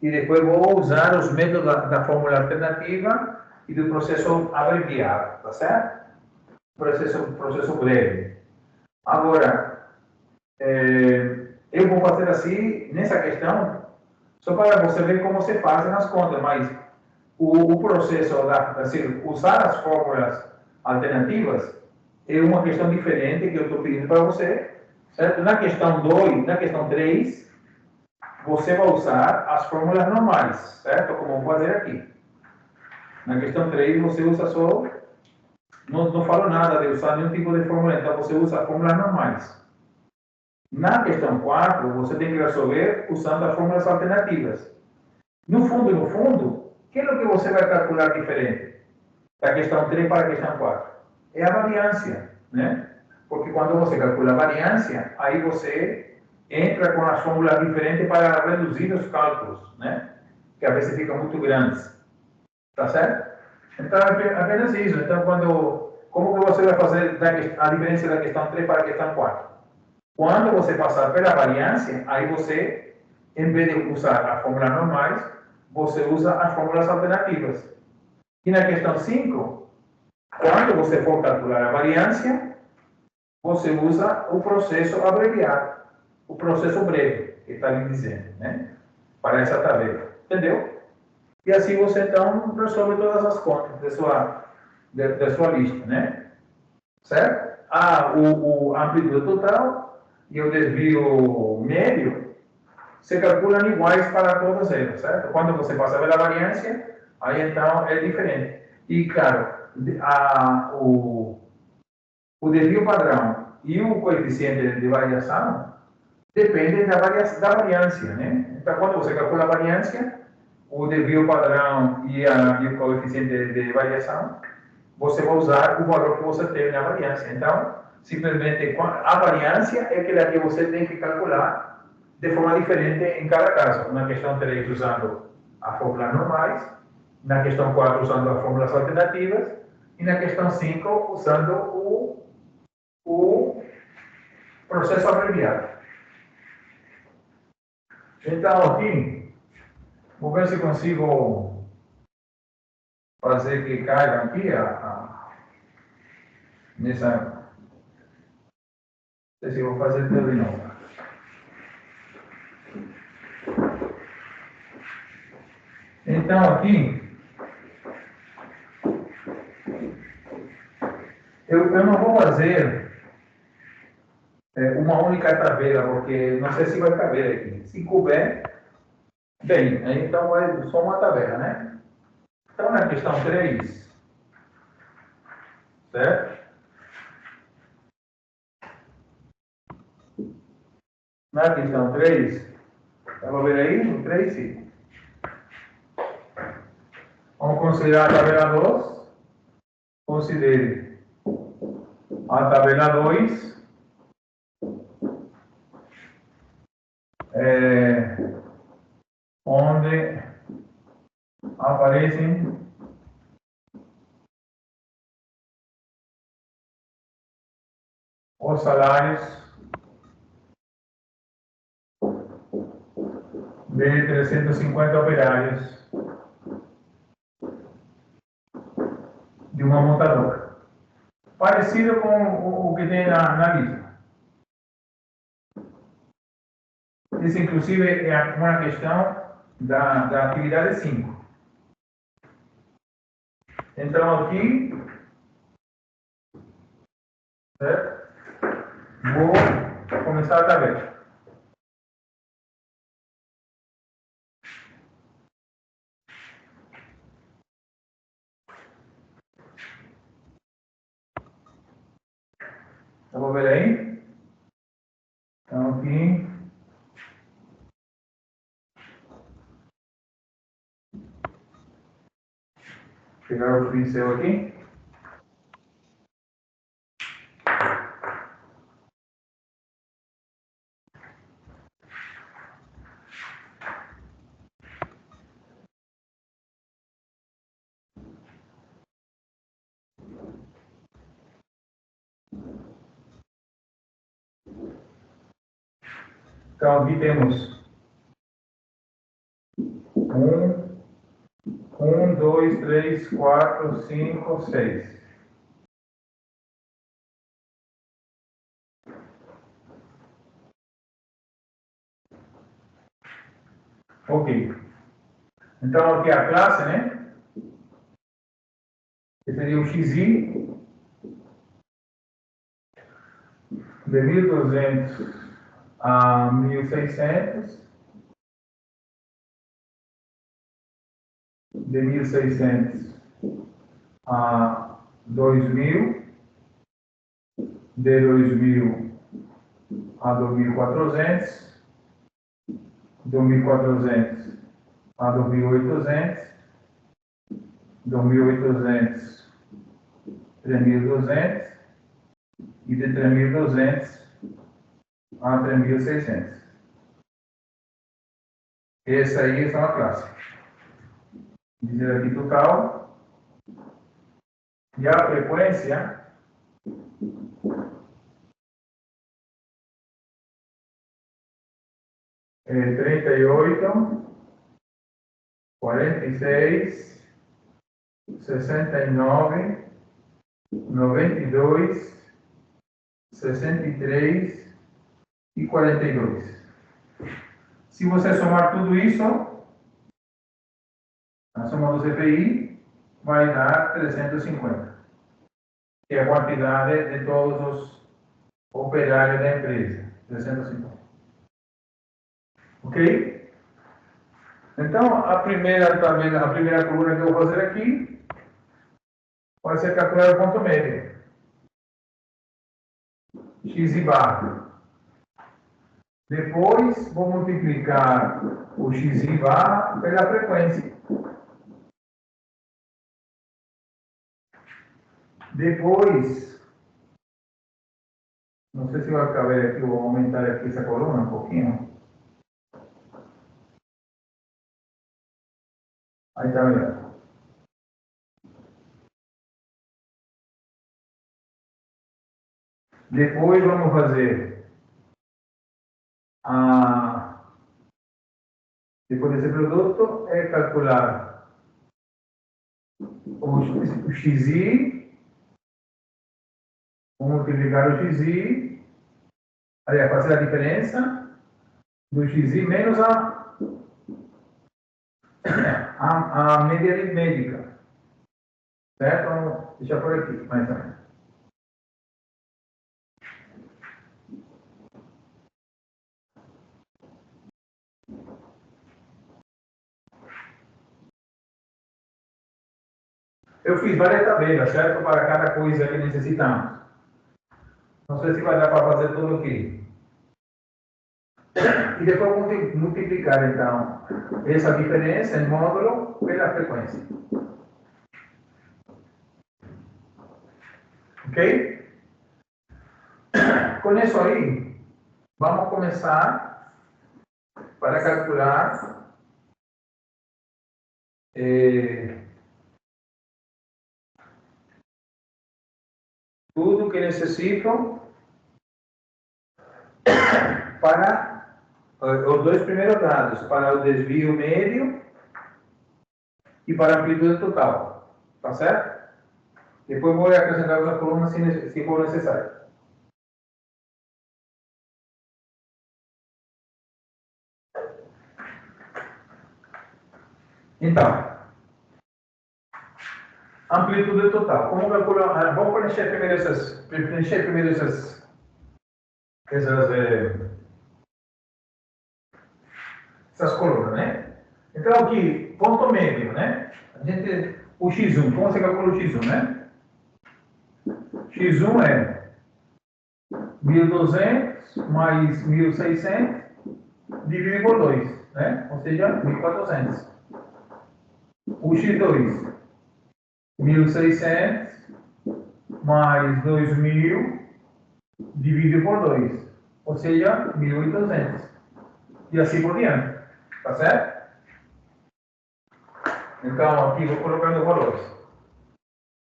E depois vou usar os métodos da fórmula alternativa e do processo abreviado, tá certo? Processo breve. Agora, eu vou fazer assim, nessa questão, só para você ver como se fazem as contas, mas o processo, assim, usar as fórmulas alternativas é uma questão diferente que eu estou pedindo para você, certo? Na questão 2, na questão 3, você vai usar as fórmulas normais, certo? Como vou fazer aqui. Na questão 3, você usa só... Não falo nada de usar nenhum tipo de fórmula, então você usa fórmulas normais. Na questão 4, você tem que resolver usando as fórmulas alternativas. No fundo, o que é o que você vai calcular diferente da questão 3 para a questão 4? É a variância, né? Porque quando você calcula a variância, aí você entra com as fórmulas diferentes para reduzir os cálculos, né? Que às vezes ficam muito grandes. Tá certo? Então, é apenas isso. Então, como que você vai fazer a diferença da questão 3 para a questão 4? Quando você passar pela variância, aí você em vez de usar as fórmulas normais, você usa as fórmulas alternativas. E na questão 5, quando você for calcular a variância, você usa o processo abreviado, o processo breve, que está lhe dizendo, né? Para essa tabela. Entendeu? E assim você, então, resolve todas as contas da sua lista, né? Certo? A amplitude total e o desvio médio se calculam iguais para todas elas, certo? Quando você passa pela variância, aí então é diferente. E, claro, o desvio padrão e o coeficiente de variação dependem da variância, né? Então, quando você calcula a variância, o desvio padrão e o coeficiente de variação, você vai usar o valor que você teve na variância. Então, simplesmente, a variância é aquela que você tem que calcular de forma diferente em cada caso. Na questão 3, usando as fórmulas normais, na questão 4, usando as fórmulas alternativas, e na questão 5, usando o processo abreviado. Então, aqui, vou ver se consigo fazer que caiga aqui nessa. Não sei se vou fazer tudo de novo. Então, aqui, eu não vou fazer uma única tabela, porque não sei se vai caber aqui. Se couber, bem, aí então vai só uma tabela, né? Então, na questão 3, certo? Na questão 3, vamos ver aí, no 3, sim. Vamos considerar a tabela 2. Considere a tabela 2. Onde aparecem os salários de 350 operários de uma montadora. Parecido com o que tem na lista. Isso, inclusive, é uma questão da atividade 5. Então, aqui, certo? Vou começar a tabela. Vamos ver aí? Então, aqui. Pegar o pincel aqui. Então, aqui temos 1, 2, 3, 4, 5, 6. Ok. Então, aqui a classe, né? Que seria o XI de 1.200 a 1.600, de 1.600 a 2.000, de 2.000 a 2.400, 2.400 a 2.800, 2.800 a 3.200 e de 3.200 a 3.600. Essa aí é a classe. Dizer aqui total. E a frequência 38, 46, 69, 92, 63 e 42. Se você somar tudo isso, a soma do CPI vai dar 350, que é a quantidade de todos os operários da empresa. 350. Ok? Então, a primeira tabela, a primeira coluna que eu vou fazer aqui vai ser calcular o ponto médio. X e barra. Depois, vou multiplicar o x e barra pela frequência. Depois, não sei se vai caber aqui, vou aumentar aqui essa coluna um pouquinho. Aí está melhor. Depois vamos fazer depois desse produto, é calcular o XI, vou multiplicar o XI, aliás, fazer a diferença do XI menos a média aritmética. Certo? Vamos deixar por aqui, mais ou menos. Eu fiz várias tabelas, certo? Para cada coisa que necessitamos. Não sei se vai dar para fazer tudo aqui. E depois multiplicar, então, essa diferença em módulo pela frequência. Ok? Com isso aí, vamos começar para calcular tudo que necessito para os dois primeiros dados, para o desvio médio e para a amplitude total. Tá certo? Depois vou acrescentar outra coluna se for necessário. Então, amplitude total. Como calcular? Vamos preencher primeiro essas colunas, né? Então, aqui, ponto médio, né? O X1, como você calcula o X1, né? X1 é 1.200 mais 1.600 dividido por 2, né? Ou seja, 1.400. O X2, 1.600 mais 2.000 dividido por 2, ou seja, 1.800. E assim por diante. Tá certo? Então, aqui vou colocando valores.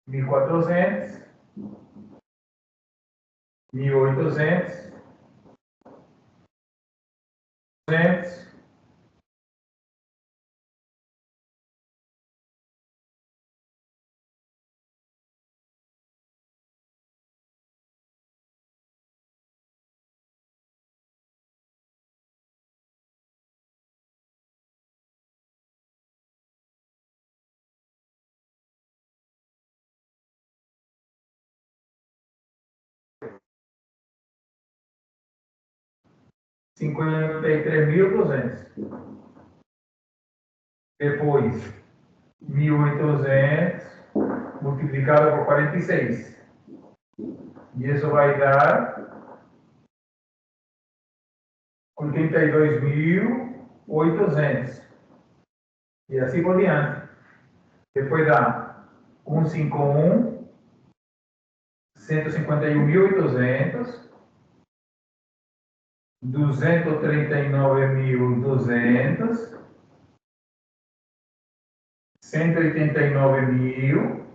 1.400, 1.800, 200, 53.200. Depois, 1.800 multiplicado por 46. E isso vai dar 82.800. E assim por diante. Depois dá 151, 151.800, 239.200, 189.000,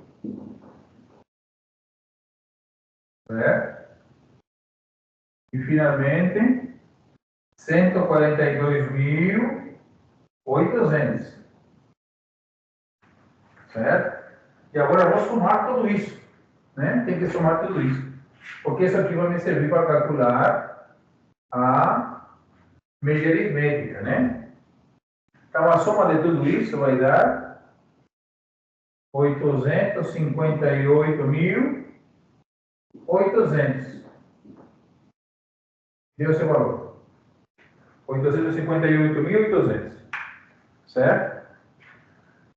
certo? E finalmente 142.800. Certo? E agora eu vou somar tudo isso. Né? Tem que somar tudo isso. Porque isso aqui vai me servir para calcular a média aritmética, né? Então, a soma de tudo isso vai dar 858.800. Deu esse valor. 858.800. Certo?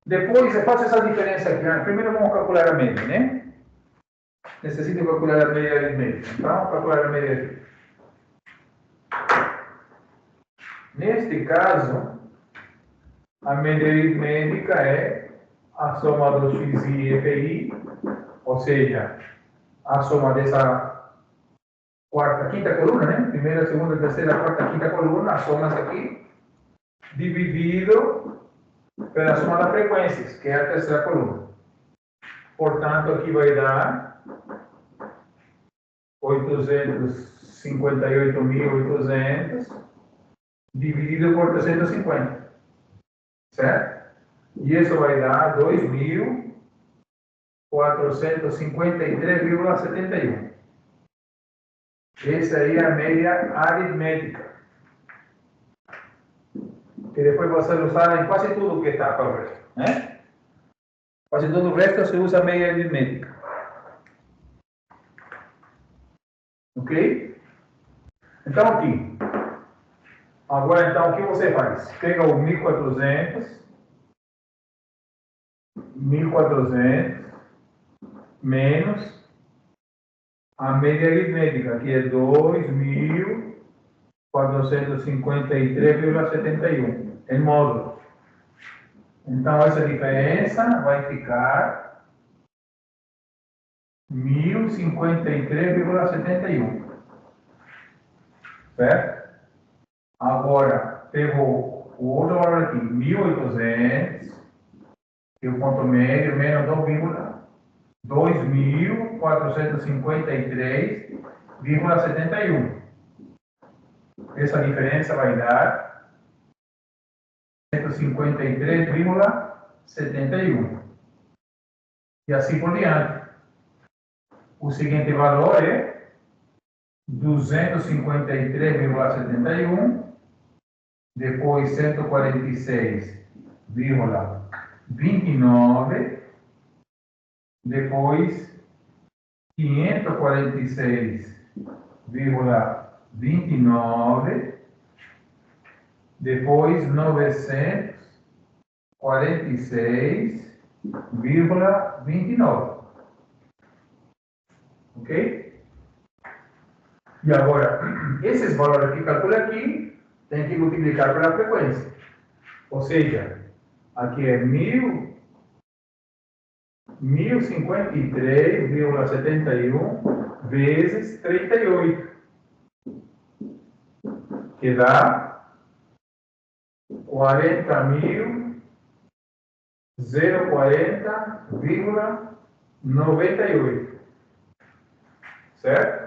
Depois, eu faço essa diferença aqui. Primeiro, vamos calcular a média, né? Necessito calcular a média aritmética. Então, calcular a média aritmética. Neste caso, a média aritmética é a soma do XI e FI, ou seja, a soma dessa quinta coluna, né? Primeira, segunda, terceira, quarta, quinta coluna, a soma essa aqui, dividido pela soma das frequências, que é a terceira coluna. Portanto, aqui vai dar 858.800 dividido por 350. Certo? E isso vai dar 2.453,71. Essa aí é a média aritmética. Que depois você usa em quase tudo que está para o resto. Né? Quase todo o resto se usa a média aritmética. Ok? Então aqui. Agora então o que você faz? Pega o 1.400 menos a média aritmética, que é 2.453,71 em módulo. Então essa diferença vai ficar 1.053,71. Certo? Agora, pegou o outro valor aqui, 1.800, que é o ponto médio, menos 2.453,71. Essa diferença vai dar 153,71. E assim por diante. O seguinte valor é 253,71, depois 146,29, depois 546,29, depois 946,29. Ok? E agora, esses valores que calcula aqui, tem que multiplicar pela frequência. Ou seja, aqui é 1.053,71 vezes 38, que dá 40.040,98. Certo?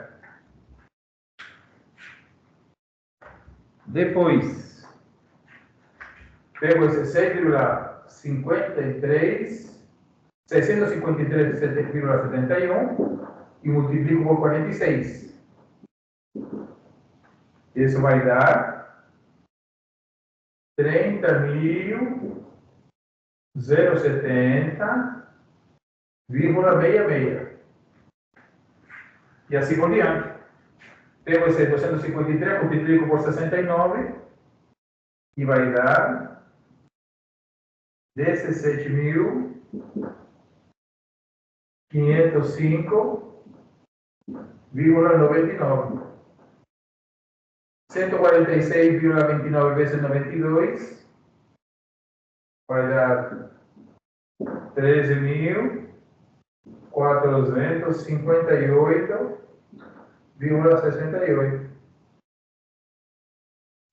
Depois, pego esse 653,71 e multiplico por 46. Isso vai dar 30.070,66. E assim por diante. Pego esse 253, multiplico por 69 e vai dar 17.505,99. 146,29 vezes 92 vai dar 13.458,68.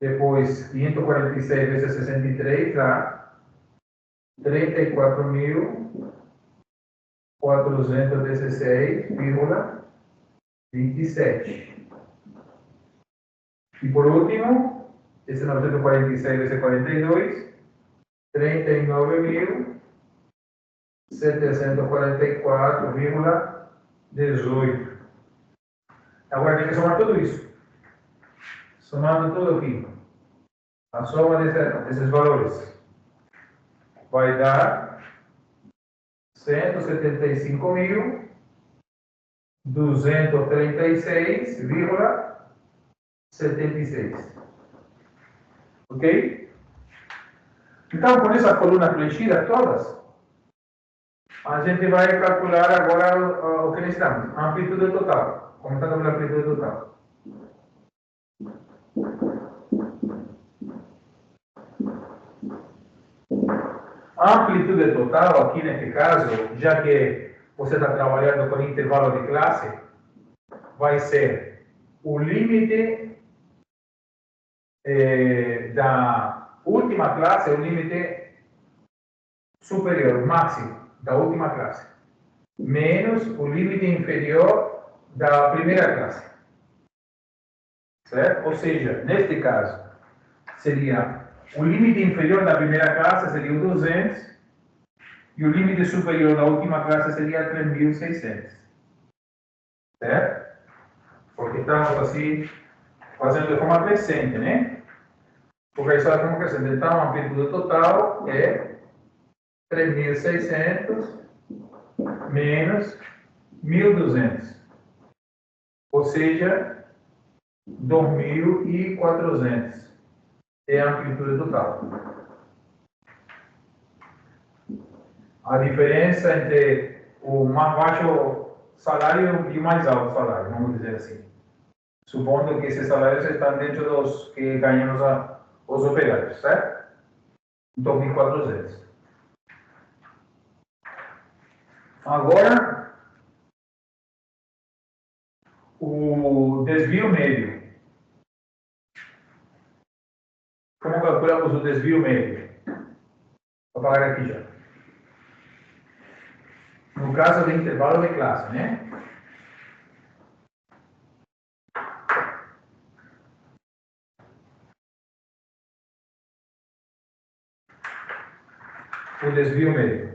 Depois, 546 vezes 63 dá 34.416,27. E por último, esse 946 vai ser 42, 39.744,18. Agora tem que somar tudo isso. Somando tudo aqui. A soma desses valores vai dar 175.236,76. Ok? Então, com essa coluna preenchida todas, a gente vai calcular agora o que necessitamos. A amplitude total. Começando pela amplitude total. A amplitude total, aqui neste caso, já que você está trabalhando com intervalo de classe, vai ser o limite da última classe, o limite superior, máximo, da última classe, menos o limite inferior da primeira classe. Certo? Ou seja, neste caso, seria o limite inferior da primeira classe seria o 200 e o limite superior da última classe seria 3.600. Certo? Porque estamos assim, fazendo de forma crescente, né? Porque aí só de forma crescente. Então, a amplitude total é 3.600 menos 1.200. Ou seja, 2.400 é a amplitude total. A diferença entre o mais baixo salário e o mais alto salário, vamos dizer assim. Supondo que esses salários estão dentro dos que ganham os operários, certo? 2.400. Agora, o desvio médio. Como calculamos o desvio médio? Vou apagar aqui já. No caso de intervalo de classe, né? O desvio médio.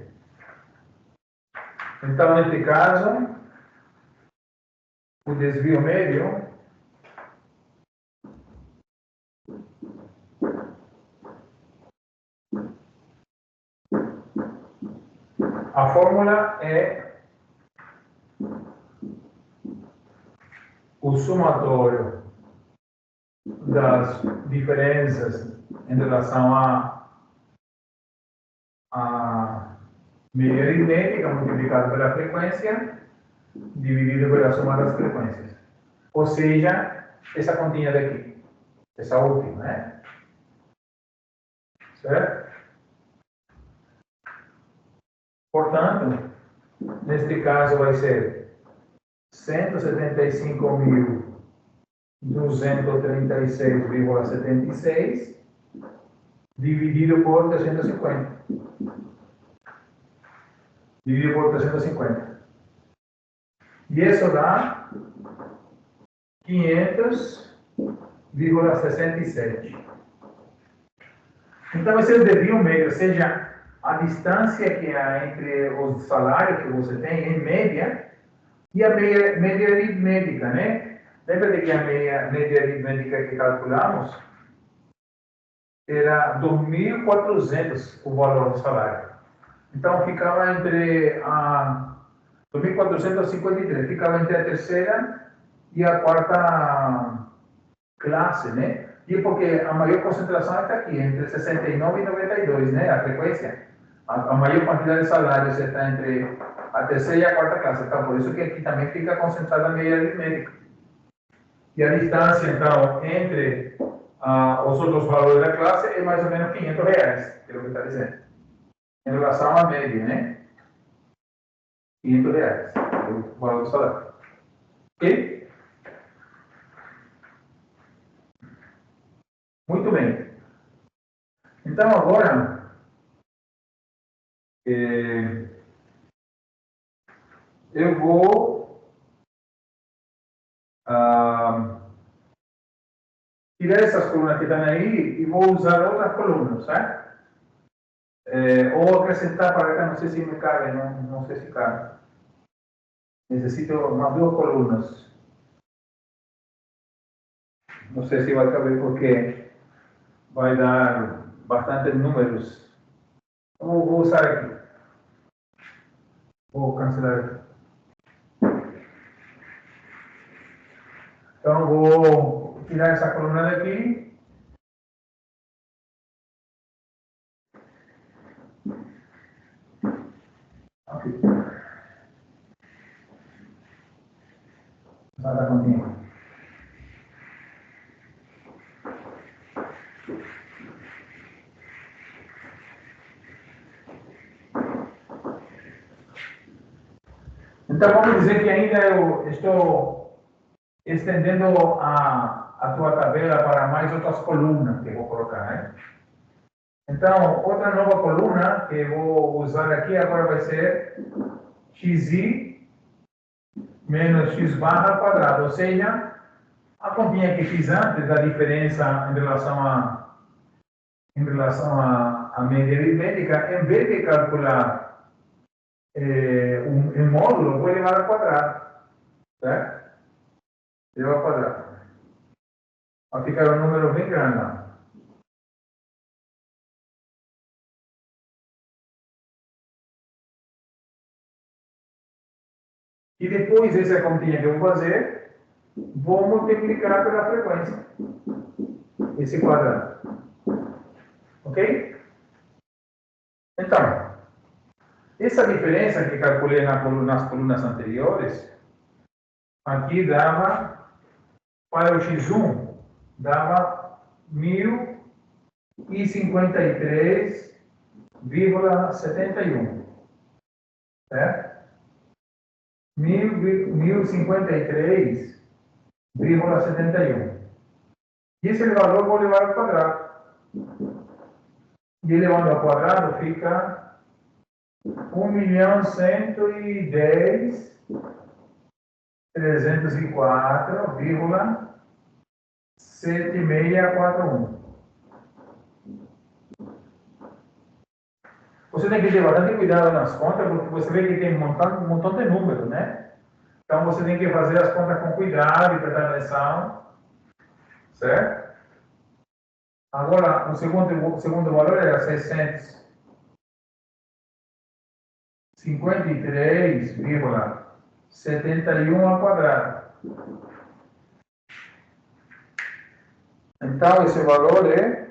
Então, neste caso, o desvio médio a fórmula é o somatório das diferenças em relação a média aritmética multiplicado pela frequência dividido pela soma das frequências. Ou seja, essa continha daqui, essa última, né? Certo? Portanto, neste caso vai ser 175.236,76 dividido por 350. Dividido por 350. E isso dá 500,67. Então, esse é o desvio médio, ou seja, a distância que há entre os salários que você tem, em média, e a média aritmética, né? Lembra de que a média aritmética que calculamos era 2.400 o valor do salário. Então, ficava entre a 2.453, ficava entre a terceira e a quarta classe, né? E porque a maior concentração está aqui, entre 69 e 92, né? A frequência. A maior quantidade de salários está entre a terceira e a quarta classe. Então, por isso que aqui também fica concentrada a média aritmética. E a distância, então, entre os outros valores da classe é mais ou menos R$500, que é o que está dizendo. Em relação à média, né? R$500, é o valor do salário. Ok? Muito bem. Então, agora, eu vou tirar essas colunas que estão aí e vou usar outras colunas, certo? Ou acrescentar para cá, não sei se me cabe, não sei se cabe. Necessito umas 2 colunas. Não sei se vai caber porque vai dar bastante números. Vou usar aqui. Vou cancelar aqui. Então, vou tirar essa coluna daqui. Aqui. Nada continua. Então, vamos dizer que ainda eu estou estendendo a tua tabela para mais outras colunas que eu vou colocar, né? Então, outra nova coluna que eu vou usar aqui agora vai ser xi menos x barra ao quadrado, ou seja, a continha que fiz antes da diferença em relação à média aritmética, em vez de calcular um módulo, vou levar ao quadrado, certo? Levar ao quadrado. Vai ficar um número bem grande. E depois, essa continha que eu vou fazer, vou multiplicar pela frequência. Esse quadrado. Ok? Então, essa diferença que calculei nas colunas anteriores, aqui dava, para o x1, dava 1053,71. Certo? 1053,71. E esse valor vou levar ao quadrado. E elevando ao quadrado fica 1.110.304,7641. Você tem que ter bastante cuidado nas contas, porque você vê que tem um montão de números, né? Então você tem que fazer as contas com cuidado e prestar atenção, certo? Agora, o segundo valor era 653,71 ao quadrado. Então, esse valor é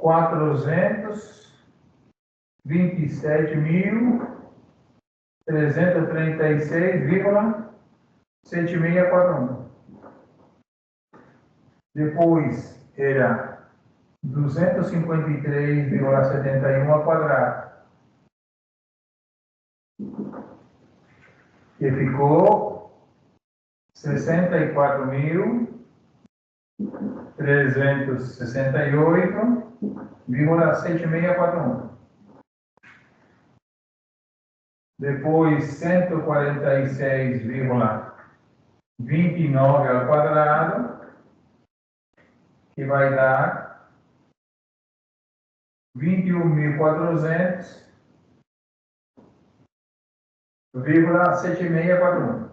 427.336,7641. Depois era 253,71 ao quadrado. Que ficou 64.368,7641. Depois 146,29 ao quadrado, que vai dar 21.400,7641.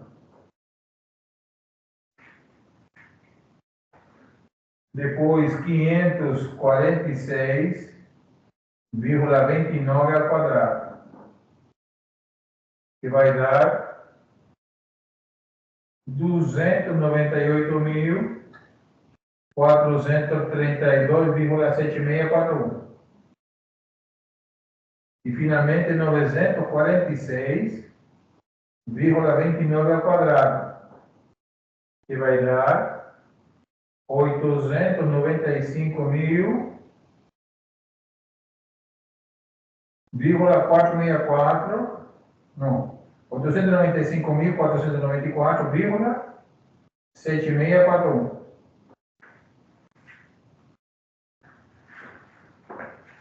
Depois 546,29 ao quadrado, que vai dar 298.432,7641. E finalmente 946,29 ao quadrado, que vai dar 895.464, não, 895.494,7641.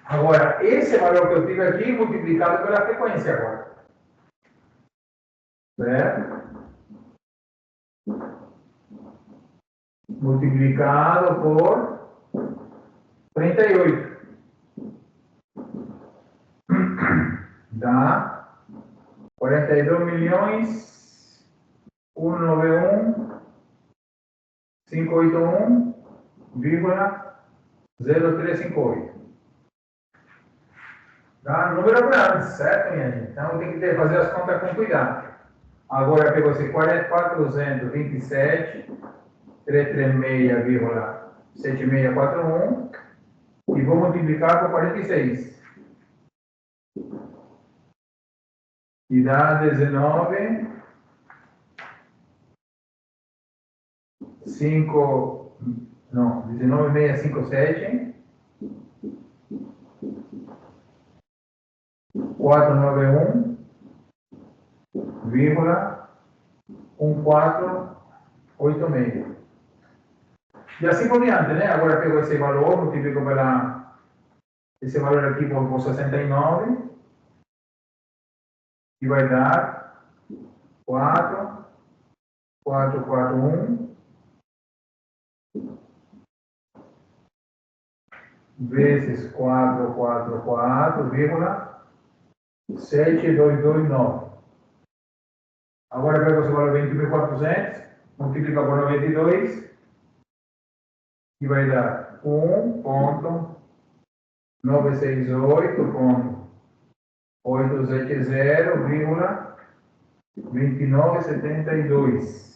Agora, esse valor que eu tive aqui multiplicado pela frequência agora. Certo? Multiplicado por 38. Dá 42 milhões 191.581,0358. Dá número grande, certo, minha gente? Então tem que fazer as contas com cuidado. Agora pegou esse 427,336,7641 e vou multiplicar por 46. E dá 19, 19,657, 491,1486. E assim por diante, né? Agora pego esse valor, multiplico esse valor aqui por 69 e vai dar 441 vezes 444,7229. Agora pego esse valor 20.400, multiplica por 92 e vai dar 1.968.870,2972.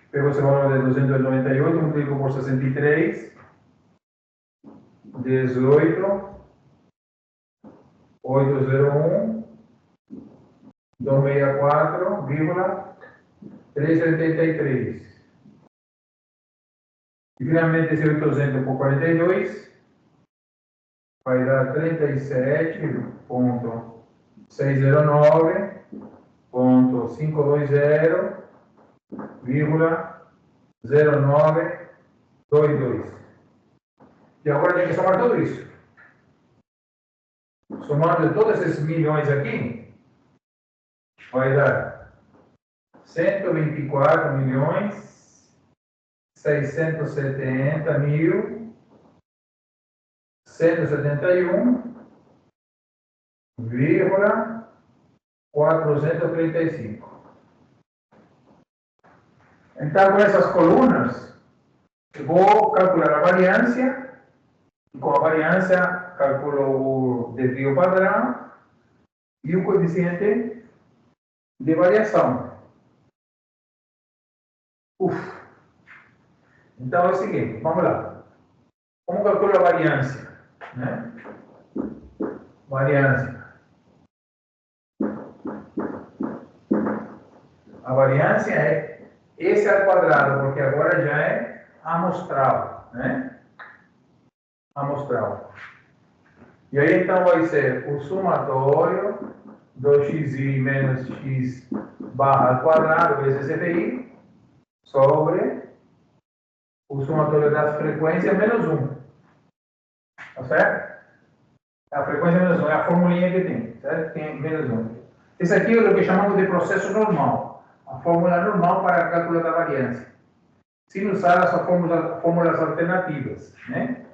Pego esse valor de 298, multiplico por 63, 18.801, 264,373. E finalmente esse 800 por 42 vai dar 37.609.520,0922. E agora tem que somar tudo isso. Somando todos esses milhões aqui, vai dar 124.670.435. Então, com essas colunas, eu vou calcular a variância. E com a variância, calculo o desvio padrão e o coeficiente de variação. Então é o seguinte, vamos lá. Como calculo a variância? Né? Variância. A variância é esse ao quadrado, porque agora já é amostral, né? Amostral. E aí então vai ser o somatório do xi menos x barra ao quadrado vezes CPI sobre o somatório das frequências menos 1. Tá certo? A frequência menos 1 é a formulinha que tem, certo? Tem menos 1. Esse aqui é o que chamamos de processo normal. A fórmula normal para cálculo da variância. Sem usar as fórmulas alternativas, né?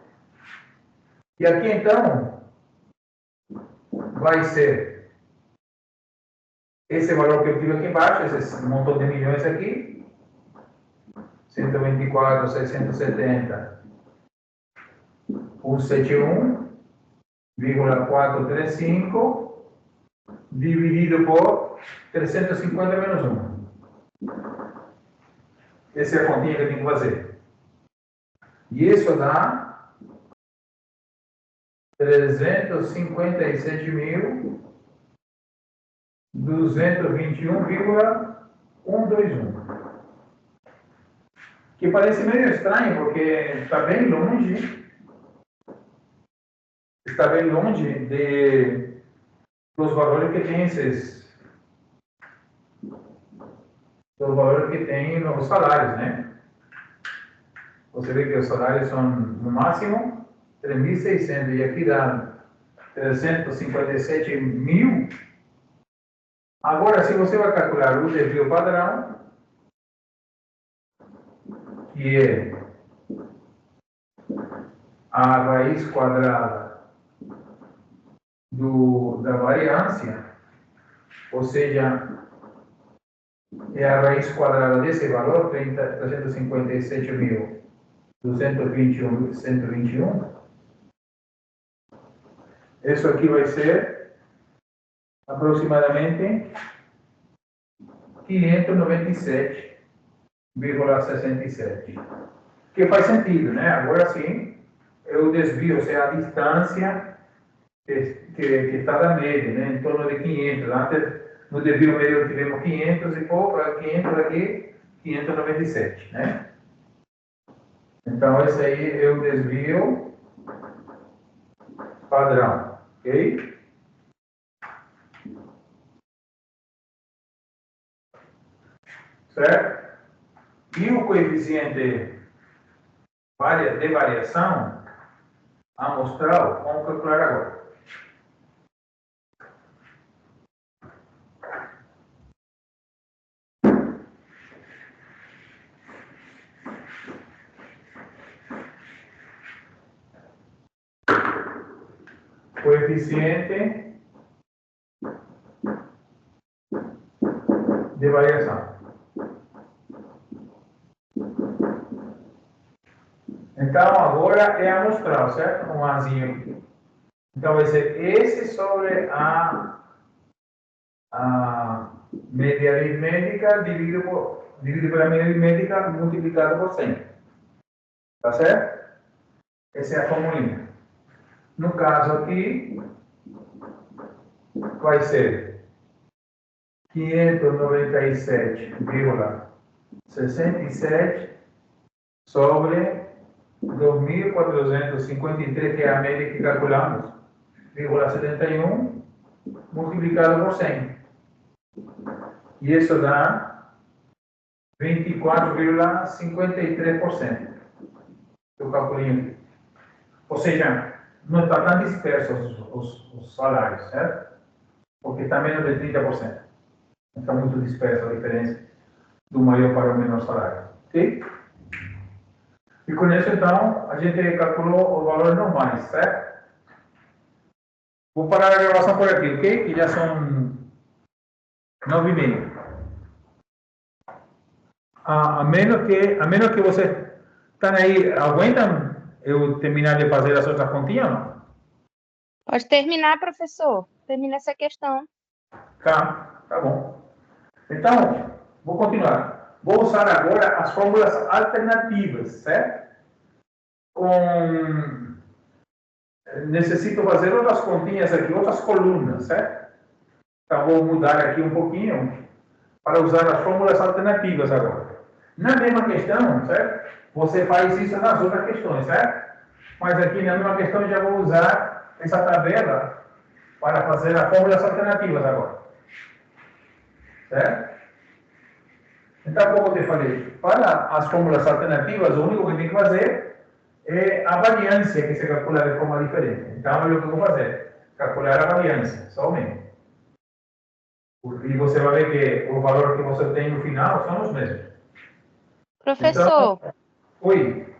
E aqui então vai ser esse valor que eu tive aqui embaixo, esse montão de milhões aqui, 124.670.171,435 dividido por 350 menos 1. Essa é a continha que eu tenho que fazer. E isso dá 357.221,121. Que parece meio estranho, porque está bem longe. Está bem longe dos valores que tem dos valores que tem nos salários, né? Você vê que os salários são no máximo 3.600 e aqui dá 357.000. Agora, se você vai calcular o desvio padrão, que é a raiz quadrada da variância, ou seja, é a raiz quadrada desse valor, 357.221,121. Isso aqui vai ser aproximadamente 597,67. Que faz sentido, né? Agora sim, o desvio, ou seja, a distância que está da média, né? Em torno de 500. Antes, no desvio médio, tivemos 500 e pouco, 500 aqui, 597, né? Então, esse aí é o desvio padrão, ok? Certo? E o coeficiente de variação amostral, vamos calcular agora. Coeficiente de variação. Então, agora é amostral, certo? Um Azinho aqui. Então, vai ser esse sobre a média aritmética dividido pela média aritmética multiplicado por 100. Tá certo? Essa é a formulinha. No caso aqui, vai ser 597,67 sobre 2.453, que é a média que calculamos, 0,71, multiplicado por 100. E isso dá 24,53% do caculinho aqui. Ou seja, não está tão disperso os salários, certo? Porque está menos de 30%. Não está muito dispersa a diferença do maior para o menor salário. Ok? E com isso, então, a gente calculou os valores normais, certo? Vou parar a gravação por aqui, ok? Que já são 9h30. A menos que você está aí, aguentam eu terminar de fazer as outras continhas, não? Pode terminar, professor. Termina essa questão. Tá bom. Então, vou continuar. Vou usar agora as fórmulas alternativas, certo? Necessito fazer outras continhas aqui, outras colunas, certo? Então, vou mudar aqui um pouquinho para usar as fórmulas alternativas agora. Na mesma questão, certo? Você faz isso nas outras questões, certo? Mas aqui na mesma questão eu já vou usar essa tabela para fazer as fórmulas alternativas agora. Certo? Então, como eu te falei, para as fórmulas alternativas, o único que tem que fazer é a variância que se calcula de forma diferente. Então, é o que eu vou fazer. Calcular a variância, somente. E você vai ver que o valor que você tem no final são os mesmos. Professor, Então, oi.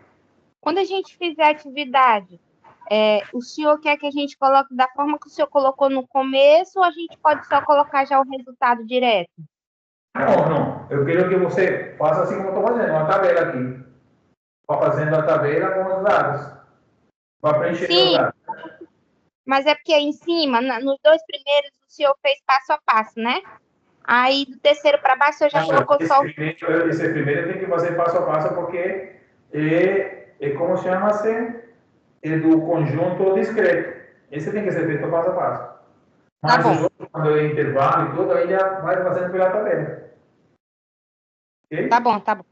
quando a gente fizer a atividade, o senhor quer que a gente coloque da forma que o senhor colocou no começo ou a gente pode só colocar já o resultado direto? Não. Eu quero que você faça assim como eu estou fazendo, uma tabela aqui. Vá fazendo a tabela com os dados. Vá preencher os Sim, dados. mas é porque em cima, nos dois primeiros, o senhor fez passo a passo, né? Aí do terceiro para baixo, o senhor já colocou só o... Esse primeiro tem que fazer passo a passo, porque como chama-se? É do conjunto discreto. Esse tem que ser feito passo a passo. Tá Mas os bom, outros, quando é intervalo e tudo, aí já vai fazendo pela tabela. Ok? tá bom, tá bom.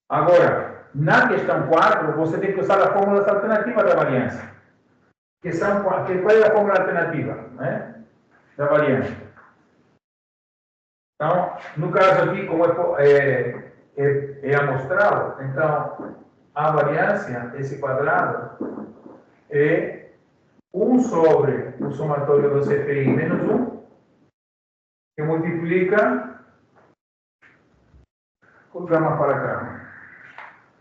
Agora, na questão 4, você tem que usar as fórmulas alternativas da variância. Qual é a fórmula alternativa, né? Da variância. Então, no caso aqui, como é amostral, então a variância, esse quadrado, é 1 sobre o somatório do CPI menos 1, que multiplica, vou gamma para cá,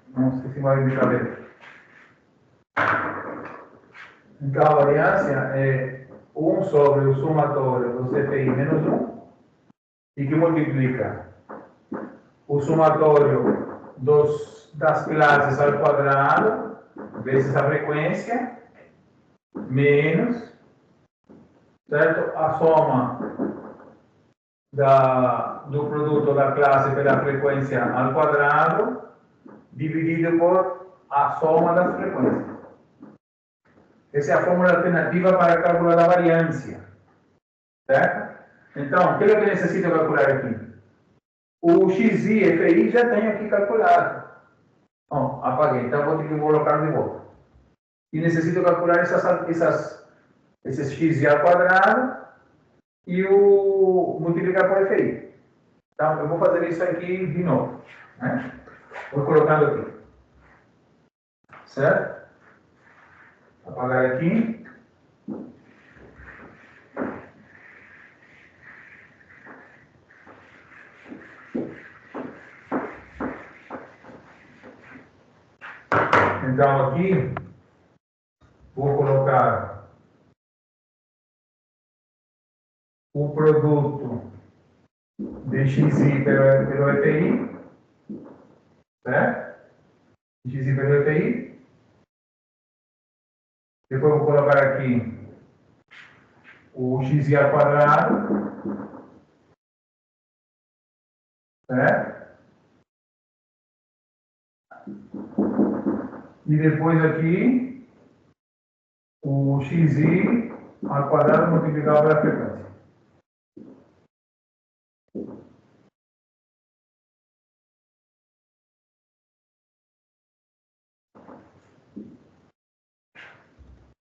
não esqueci mais de cabeça. Então a variância é 1 sobre o somatório do CPI menos 1, e que multiplica o somatório das classes ao quadrado vezes a frequência, menos, certo? A soma do produto da classe pela frequência ao quadrado, dividido por a soma das frequências. Essa é a fórmula alternativa para calcular a variância, certo? Então, o que eu necessito calcular aqui? O XI e FI já tenho aqui calculado. Bom, apaguei, então vou ter que colocar de volta. E necessito calcular esses XI ao quadrado e multiplicar por FI. Então, eu vou fazer isso aqui de novo, né? Vou colocando aqui. Certo? Apagar aqui. Então, aqui, vou colocar o produto de XI pelo EPI, certo? XI pelo EPI. Depois vou colocar aqui o XI ao quadrado, certo? E depois aqui o XI ao quadrado multiplicado pela frequência.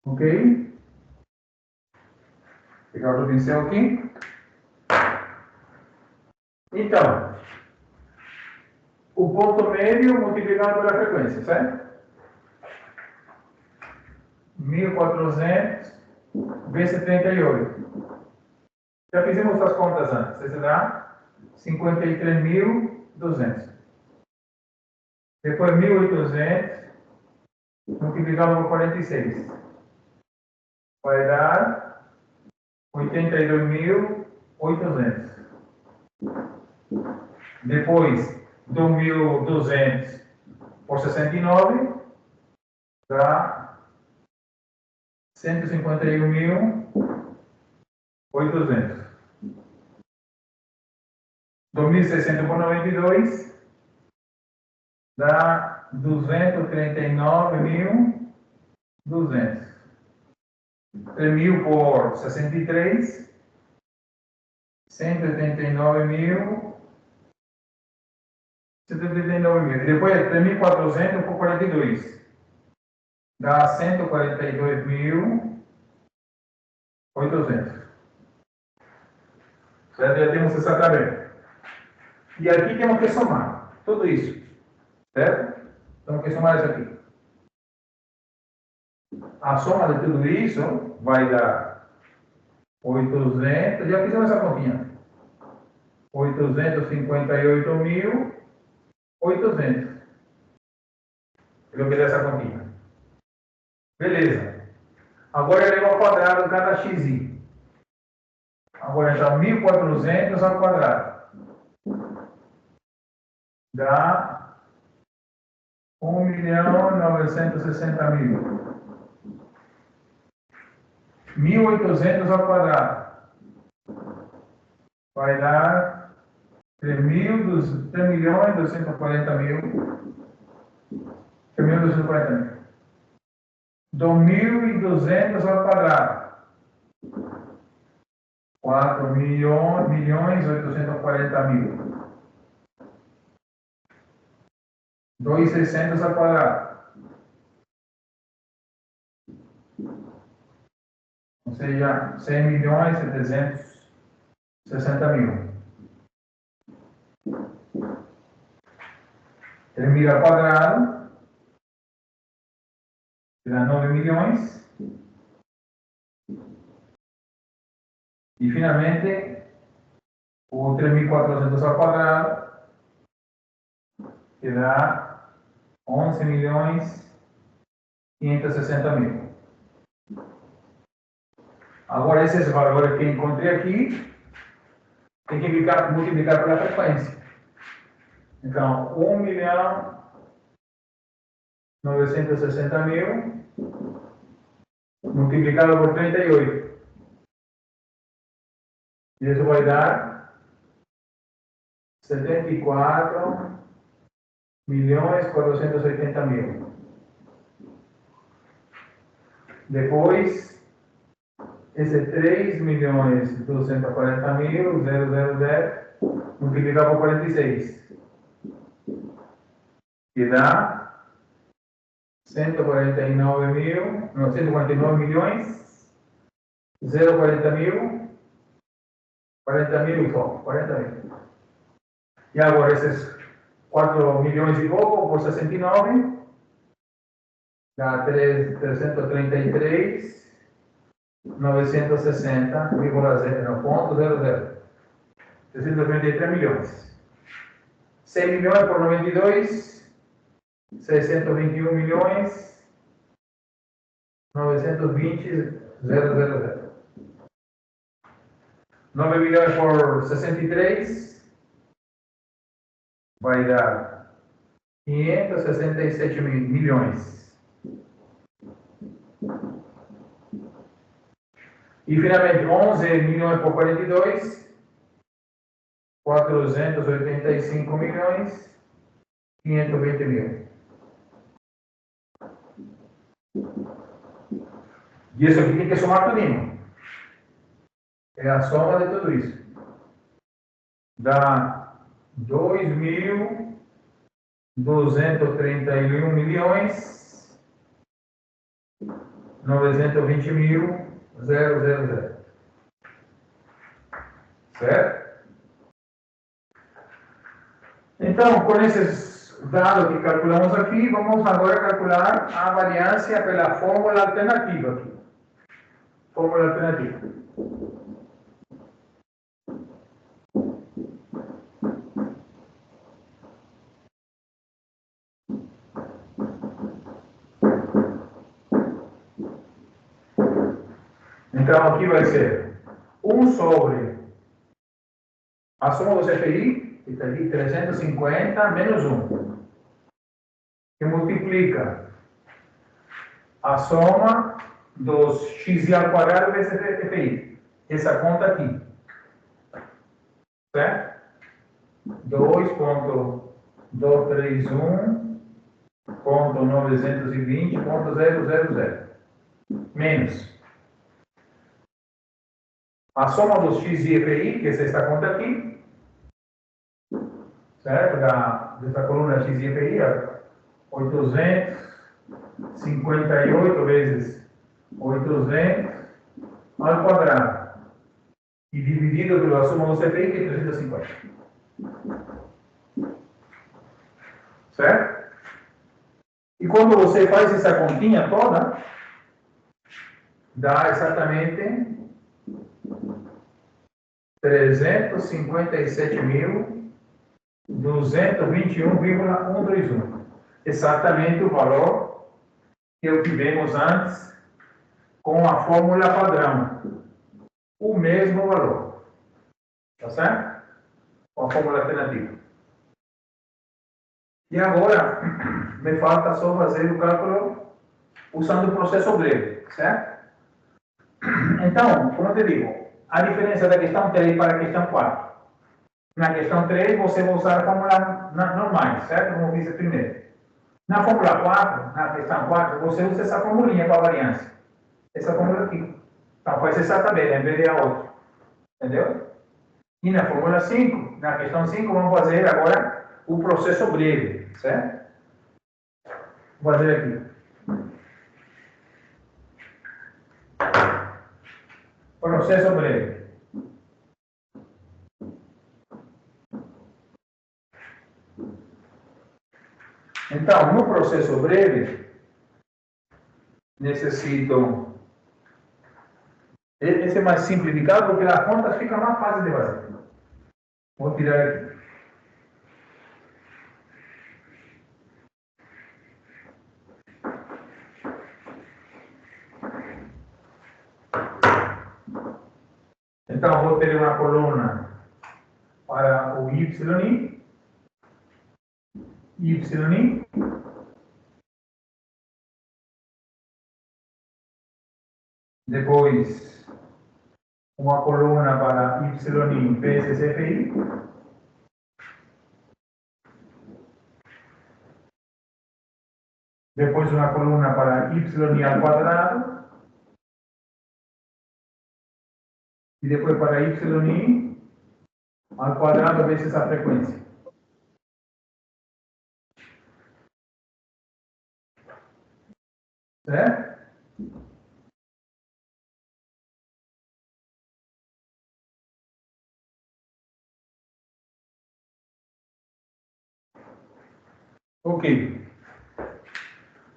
Ok? Pegar o pincel aqui. Então, o ponto médio multiplicado pela frequência, certo? 1400 vezes 38. Já fizemos as contas antes. Isso dá 53.200. Depois 1.800 multiplicado por 46. Vai dar 82.800. Depois do 1.200 por 69 dá 151.800. Do 1.600 por 92 dá 239.200. 3.000 por 63, 189.000. Depois 3.400 por 42. Dá 142.800. Certo? Já temos essa tabela. E aqui temos que somar tudo isso. Certo? Temos que somar isso aqui. A soma de tudo isso vai dar 800. Já fizemos essa continha. 858.800. Eu fiz essa continha. Beleza. Agora eu levo ao quadrado cada xi. Agora está 1.400 ao quadrado. Dá 1.960.000. 1.800 ao quadrado. Vai dar 3.240.000. 3.240.000. 2.200 ao quadrado. 4.840.000. 2.600 ao quadrado. Ou seja, 100.760.000. 3.000 ao quadrado. que dá 9 milhões. E, finalmente, o 3.400 ao quadrado, que dá 11 milhões 560 mil. Agora, esses valores que encontrei aqui, tem que multiplicar pela frequência. Então, 1.960.000 multiplicado por 38. Isso vai dar 74.480.000. Depois, esse 3.240.000, multiplicado por 46. Que dá 149 milhões, 040 mil, 40 mil só, 40 mil. E agora esses 4 milhões e pouco por 69, dá 333.960,00. 333 milhões. 100 milhões por 92, 621 milhões, 920,000. 9 milhões por 63 vai dar 567 milhões. E, finalmente, 11 milhões por 42, 485 milhões, 520 mil. E isso aqui tem que somar tudinho. É a soma de tudo isso. Dá 2.231 milhões, 920.000. Certo? Então, com esses dados que calculamos aqui, vamos agora calcular a variância pela fórmula alternativa aqui. Fórmula alternativa. Então, aqui vai ser 1 sobre a soma do CPI, que está aqui, 350 menos 1, que multiplica a soma dos xi ao quadrado vezes CPI. Essa conta aqui. Certo? 2.231.920.000 menos a soma dos x e EPI, que é esta conta aqui, certo? Dessa coluna x e EPI, 858 vezes 800 ao quadrado. E dividido pela soma do CPI, que é 350. Certo? E quando você faz essa continha toda, dá exatamente 357.221,121. Exatamente o valor que obtivemos antes com a fórmula padrão. O mesmo valor. Tá certo? Com a fórmula alternativa. E agora, me falta só fazer o cálculo usando o processo breve, certo? Então, como eu te digo, a diferença da questão 3 para a questão 4. Na questão 3, você vai usar a fórmula normais, certo? Como eu fiz primeiro. Na fórmula 4, na questão 4, você usa essa formulinha para a variância. Essa fórmula aqui. Então, faz essa tabela em vez de a outra. Entendeu? E na fórmula 5, na questão 5, vamos fazer agora o processo breve, certo? Vou fazer aqui. Processo breve. Então, no processo breve, necessito... Esse é mais simplificado porque a conta fica mais fácil de fazer. Vou tirar aqui. Então, vou ter uma coluna para o YI, depois uma coluna para YI vezes FI, depois uma coluna para YI ao quadrado, e depois para YI ao quadrado vezes a frequência. Certo? Ok.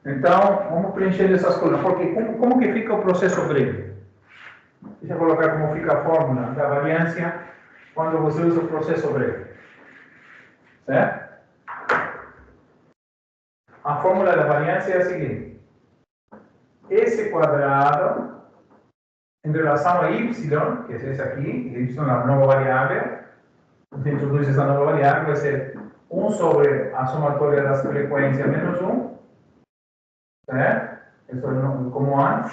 Então, vamos preencher essas colunas. Porque como que fica o processo breve? Deixa eu colocar como fica a fórmula da variância quando você usa o processo breve. Certo? A fórmula da variância é a seguinte. Esse quadrado em relação a y, que é esse aqui, y é a nova variável, você introduz essa nova variável, vai ser 1 sobre a somatória das frequências menos 1, certo? Isso é como antes.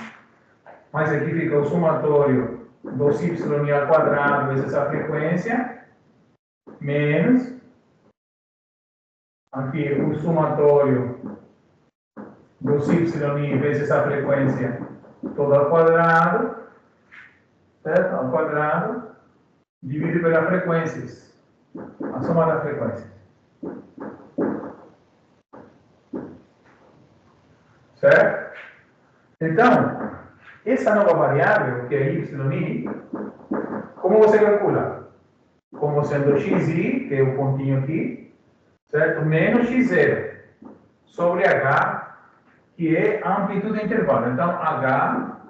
Mas aqui fica o somatório dos y ao quadrado vezes a frequência, menos, aqui o somatório dos y vezes a frequência todo ao quadrado, certo? Ao quadrado, dividido pelas frequências, a soma das frequências. Certo? Então, essa nova variável, que é y, como você calcula? Como sendo xi, que é o pontinho aqui, certo? Menos x0 sobre h, que é a amplitude do intervalo. Então, h,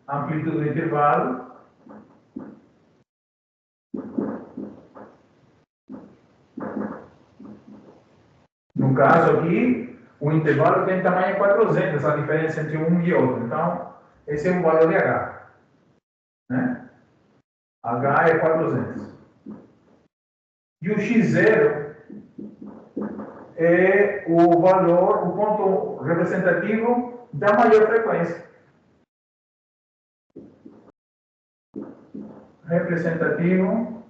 amplitude do intervalo, no caso aqui, o intervalo tem tamanho 400, a diferença entre um e outro. Então, esse é o valor de h. Né? H é 400. E o x0 é o valor, o ponto representativo da maior frequência. Representativo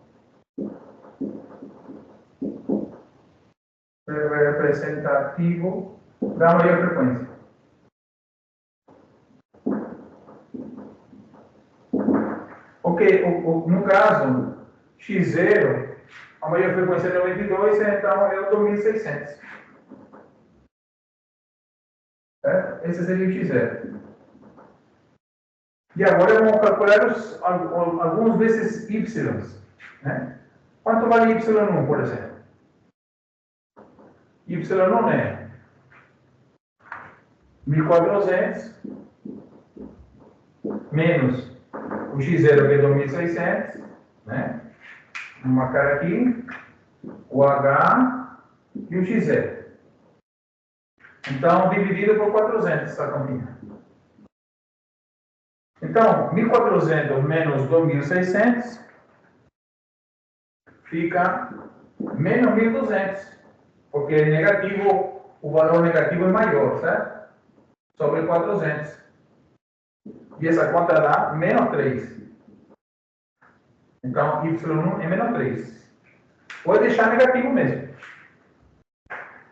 da maior frequência. Ok, no caso, x0, a maior frequência é 92, então é o 2600. Esse seria o x0. E agora vamos calcular alguns desses y. Né? Quanto vale y1, por exemplo? Y1 é 1400 menos o x0, que é 2600, né? Vou marcar aqui o h e o x0. Então, dividido por 400, essa continha. Então, 1400 menos 2600 fica menos 1200, porque é negativo, o valor negativo é maior, certo? Sobre 400. E essa conta dá menos 3. Então, y1 é menos 3. Pode deixar negativo mesmo.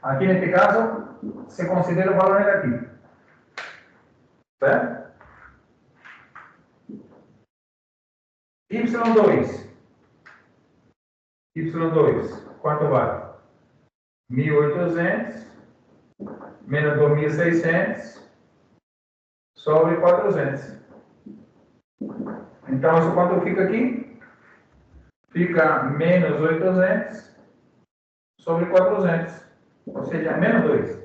Aqui, neste caso, se considera o valor negativo. Certo? Y2. Y2, quanto vale? 1800 menos 2600 sobre 400. Então, isso quanto fica aqui? Fica menos 800 sobre 400. Ou seja, menos 2.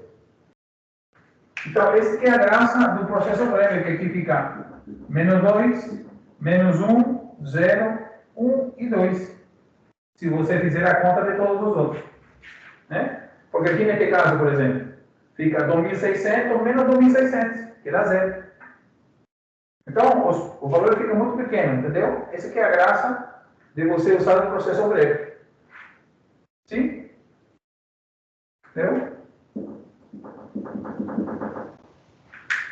Então, esse que é a graça do processo breve, que aqui fica menos 2, menos 1, 0, 1 e 2. Se você fizer a conta de todos os outros. Né? Porque aqui nesse caso, por exemplo, fica 2.600 menos 2.600, que dá 0. Então, o valor fica muito pequeno, entendeu? Essa que é a graça de você usar o processo breve. Sim? Entendeu?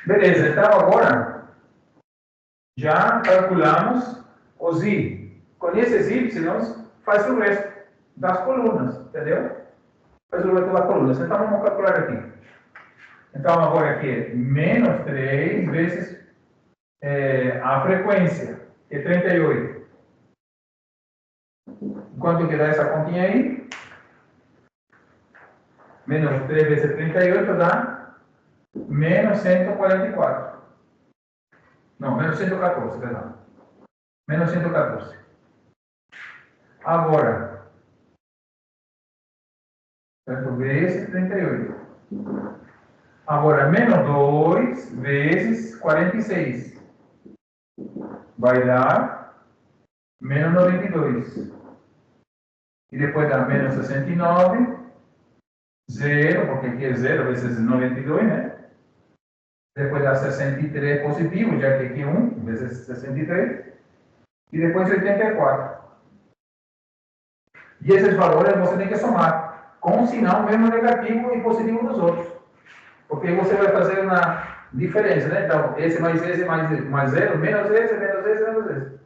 Beleza, então agora já calculamos os I. Com esses Y, faz o resto das colunas, entendeu? Faz o resto das colunas. Então vamos calcular aqui. Então agora aqui é menos 3 vezes a frequência, que é 38. Quanto que dá essa continha aí? Menos 3 vezes 38 dá menos 144. Não, menos 114, perdão. Menos 114. Agora, vezes 38. Agora, menos 2 vezes 46. Vai dar menos 92. E depois dá menos 69. 0, porque aqui é 0 vezes 92, né? Depois dá 63 positivo, já que aqui é 1 vezes 63. E depois 84. E esses valores você tem que somar com o sinal mesmo negativo e positivo dos outros. Porque aí você vai fazer uma diferença, né? Então, esse mais 0, menos esse, menos esse, menos esse.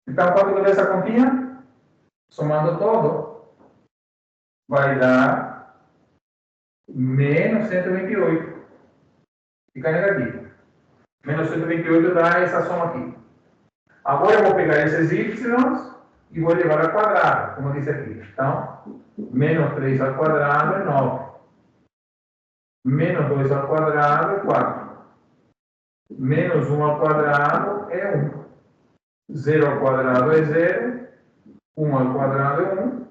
Então, quanto que dá essa continha? Somando todo, vai dar menos 128. Fica negativo. Menos 128 dá essa soma aqui. Agora eu vou pegar esses y e vou levar ao quadrado, como eu disse aqui. Então, menos 3 ao quadrado é 9. Menos 2 ao quadrado é 4. Menos 1 ao quadrado é 1. 0 ao quadrado é 0. 1 ao quadrado é 1.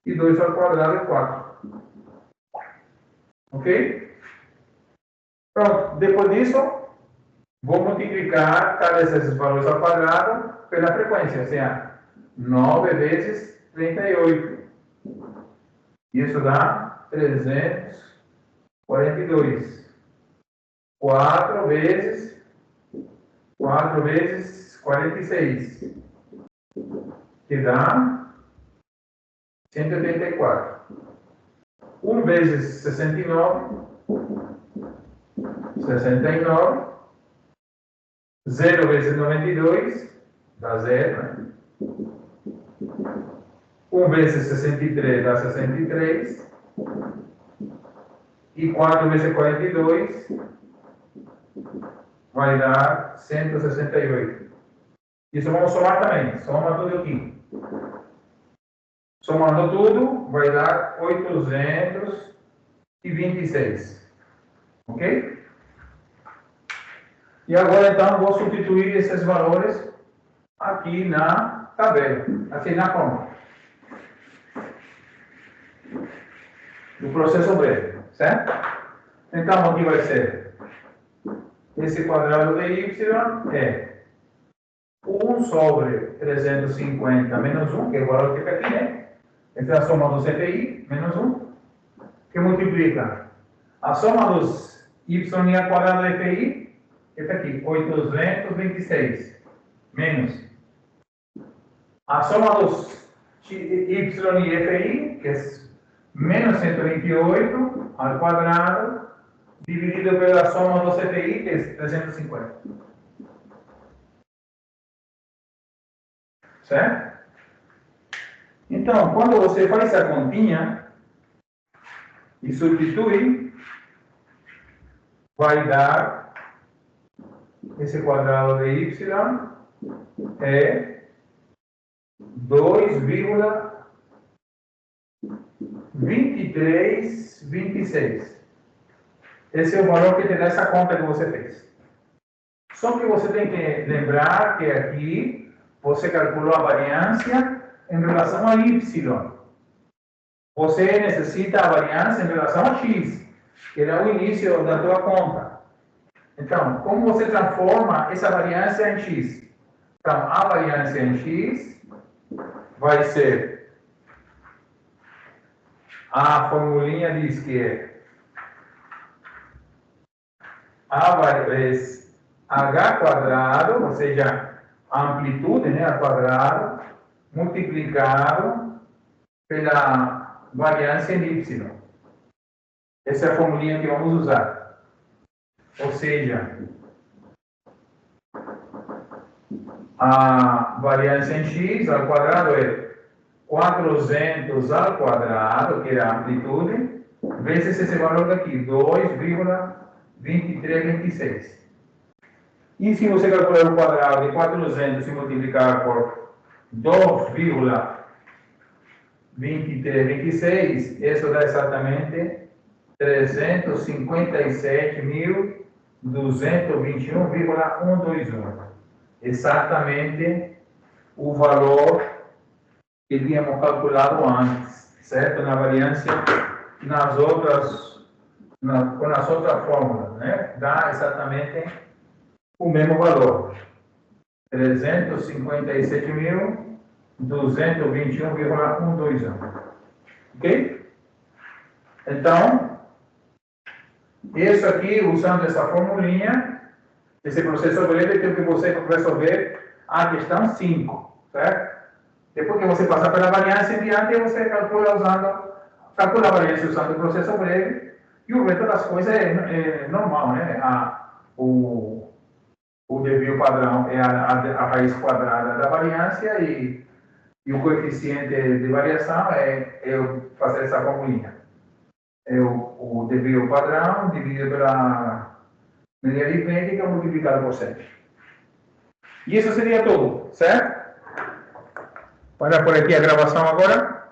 E 2 ao quadrado é 4. Ok? Pronto. Depois disso, vou multiplicar cada desses valores ao quadrado pela frequência. Ou seja, 9 vezes 38. Isso dá 342. 4 vezes 46. Que dá 184. 1 vezes 69. 69. 0 vezes 92. Dá 0, né? 1 vezes 63 dá 63. E 4 vezes 42 vai dar 168. Isso vamos somar também. Soma tudo aqui. Somando tudo, vai dar 826. Ok? E agora, então, vou substituir esses valores aqui na tabela, aqui na conta do processo breve, certo? Então, aqui vai ser esse quadrado de y é 1 sobre 350 menos 1, que é o valor que fica aqui, né? Entre a soma do CPI menos 1, que multiplica a soma dos y ao quadrado de FI, que está aqui, 826, menos a soma dos y e FI, que é menos 128 ao quadrado, dividido pela soma do CPI, que é 350. Certo? Então, quando você faz essa continha e substitui, vai dar esse quadrado de y é 2,2326. Esse é o valor que te dá essa conta que você fez. Só que você tem que lembrar que aqui você calculou a variância em relação a y. você necessita a variância em relação a x, que era o início da tua conta. Então, como você transforma essa variância em x? Então, a variância em x vai ser, a formulinha diz que é a vezes h quadrado, ou seja, a amplitude, né, a quadrado, multiplicado pela variância em y. Essa é a formulinha que vamos usar. Ou seja, a variância em x ao quadrado é 400 ao quadrado, que é a amplitude, vezes esse valor daqui, 2,2326. E se você calcular o quadrado de 400 e multiplicar por 2,2326, isso dá exatamente 357.221,121. Exatamente o valor que tínhamos calculado antes, certo? Na variância, com as outras fórmulas, né? Dá exatamente o mesmo valor. 357.221,121. Ok? Então, isso aqui, usando essa formulinha, esse processo breve, tem que você resolver a questão 5, certo? Depois que você passar pela variância em diante, você calcula a variância usando o processo breve, e o resto das coisas é normal, né? O desvio padrão é a raiz quadrada da variância e o coeficiente de variação é fazer essa formulinha. É o desvio padrão dividido pela média aritmética multiplicado por 100. E isso seria tudo, certo? Para por aqui a gravação agora.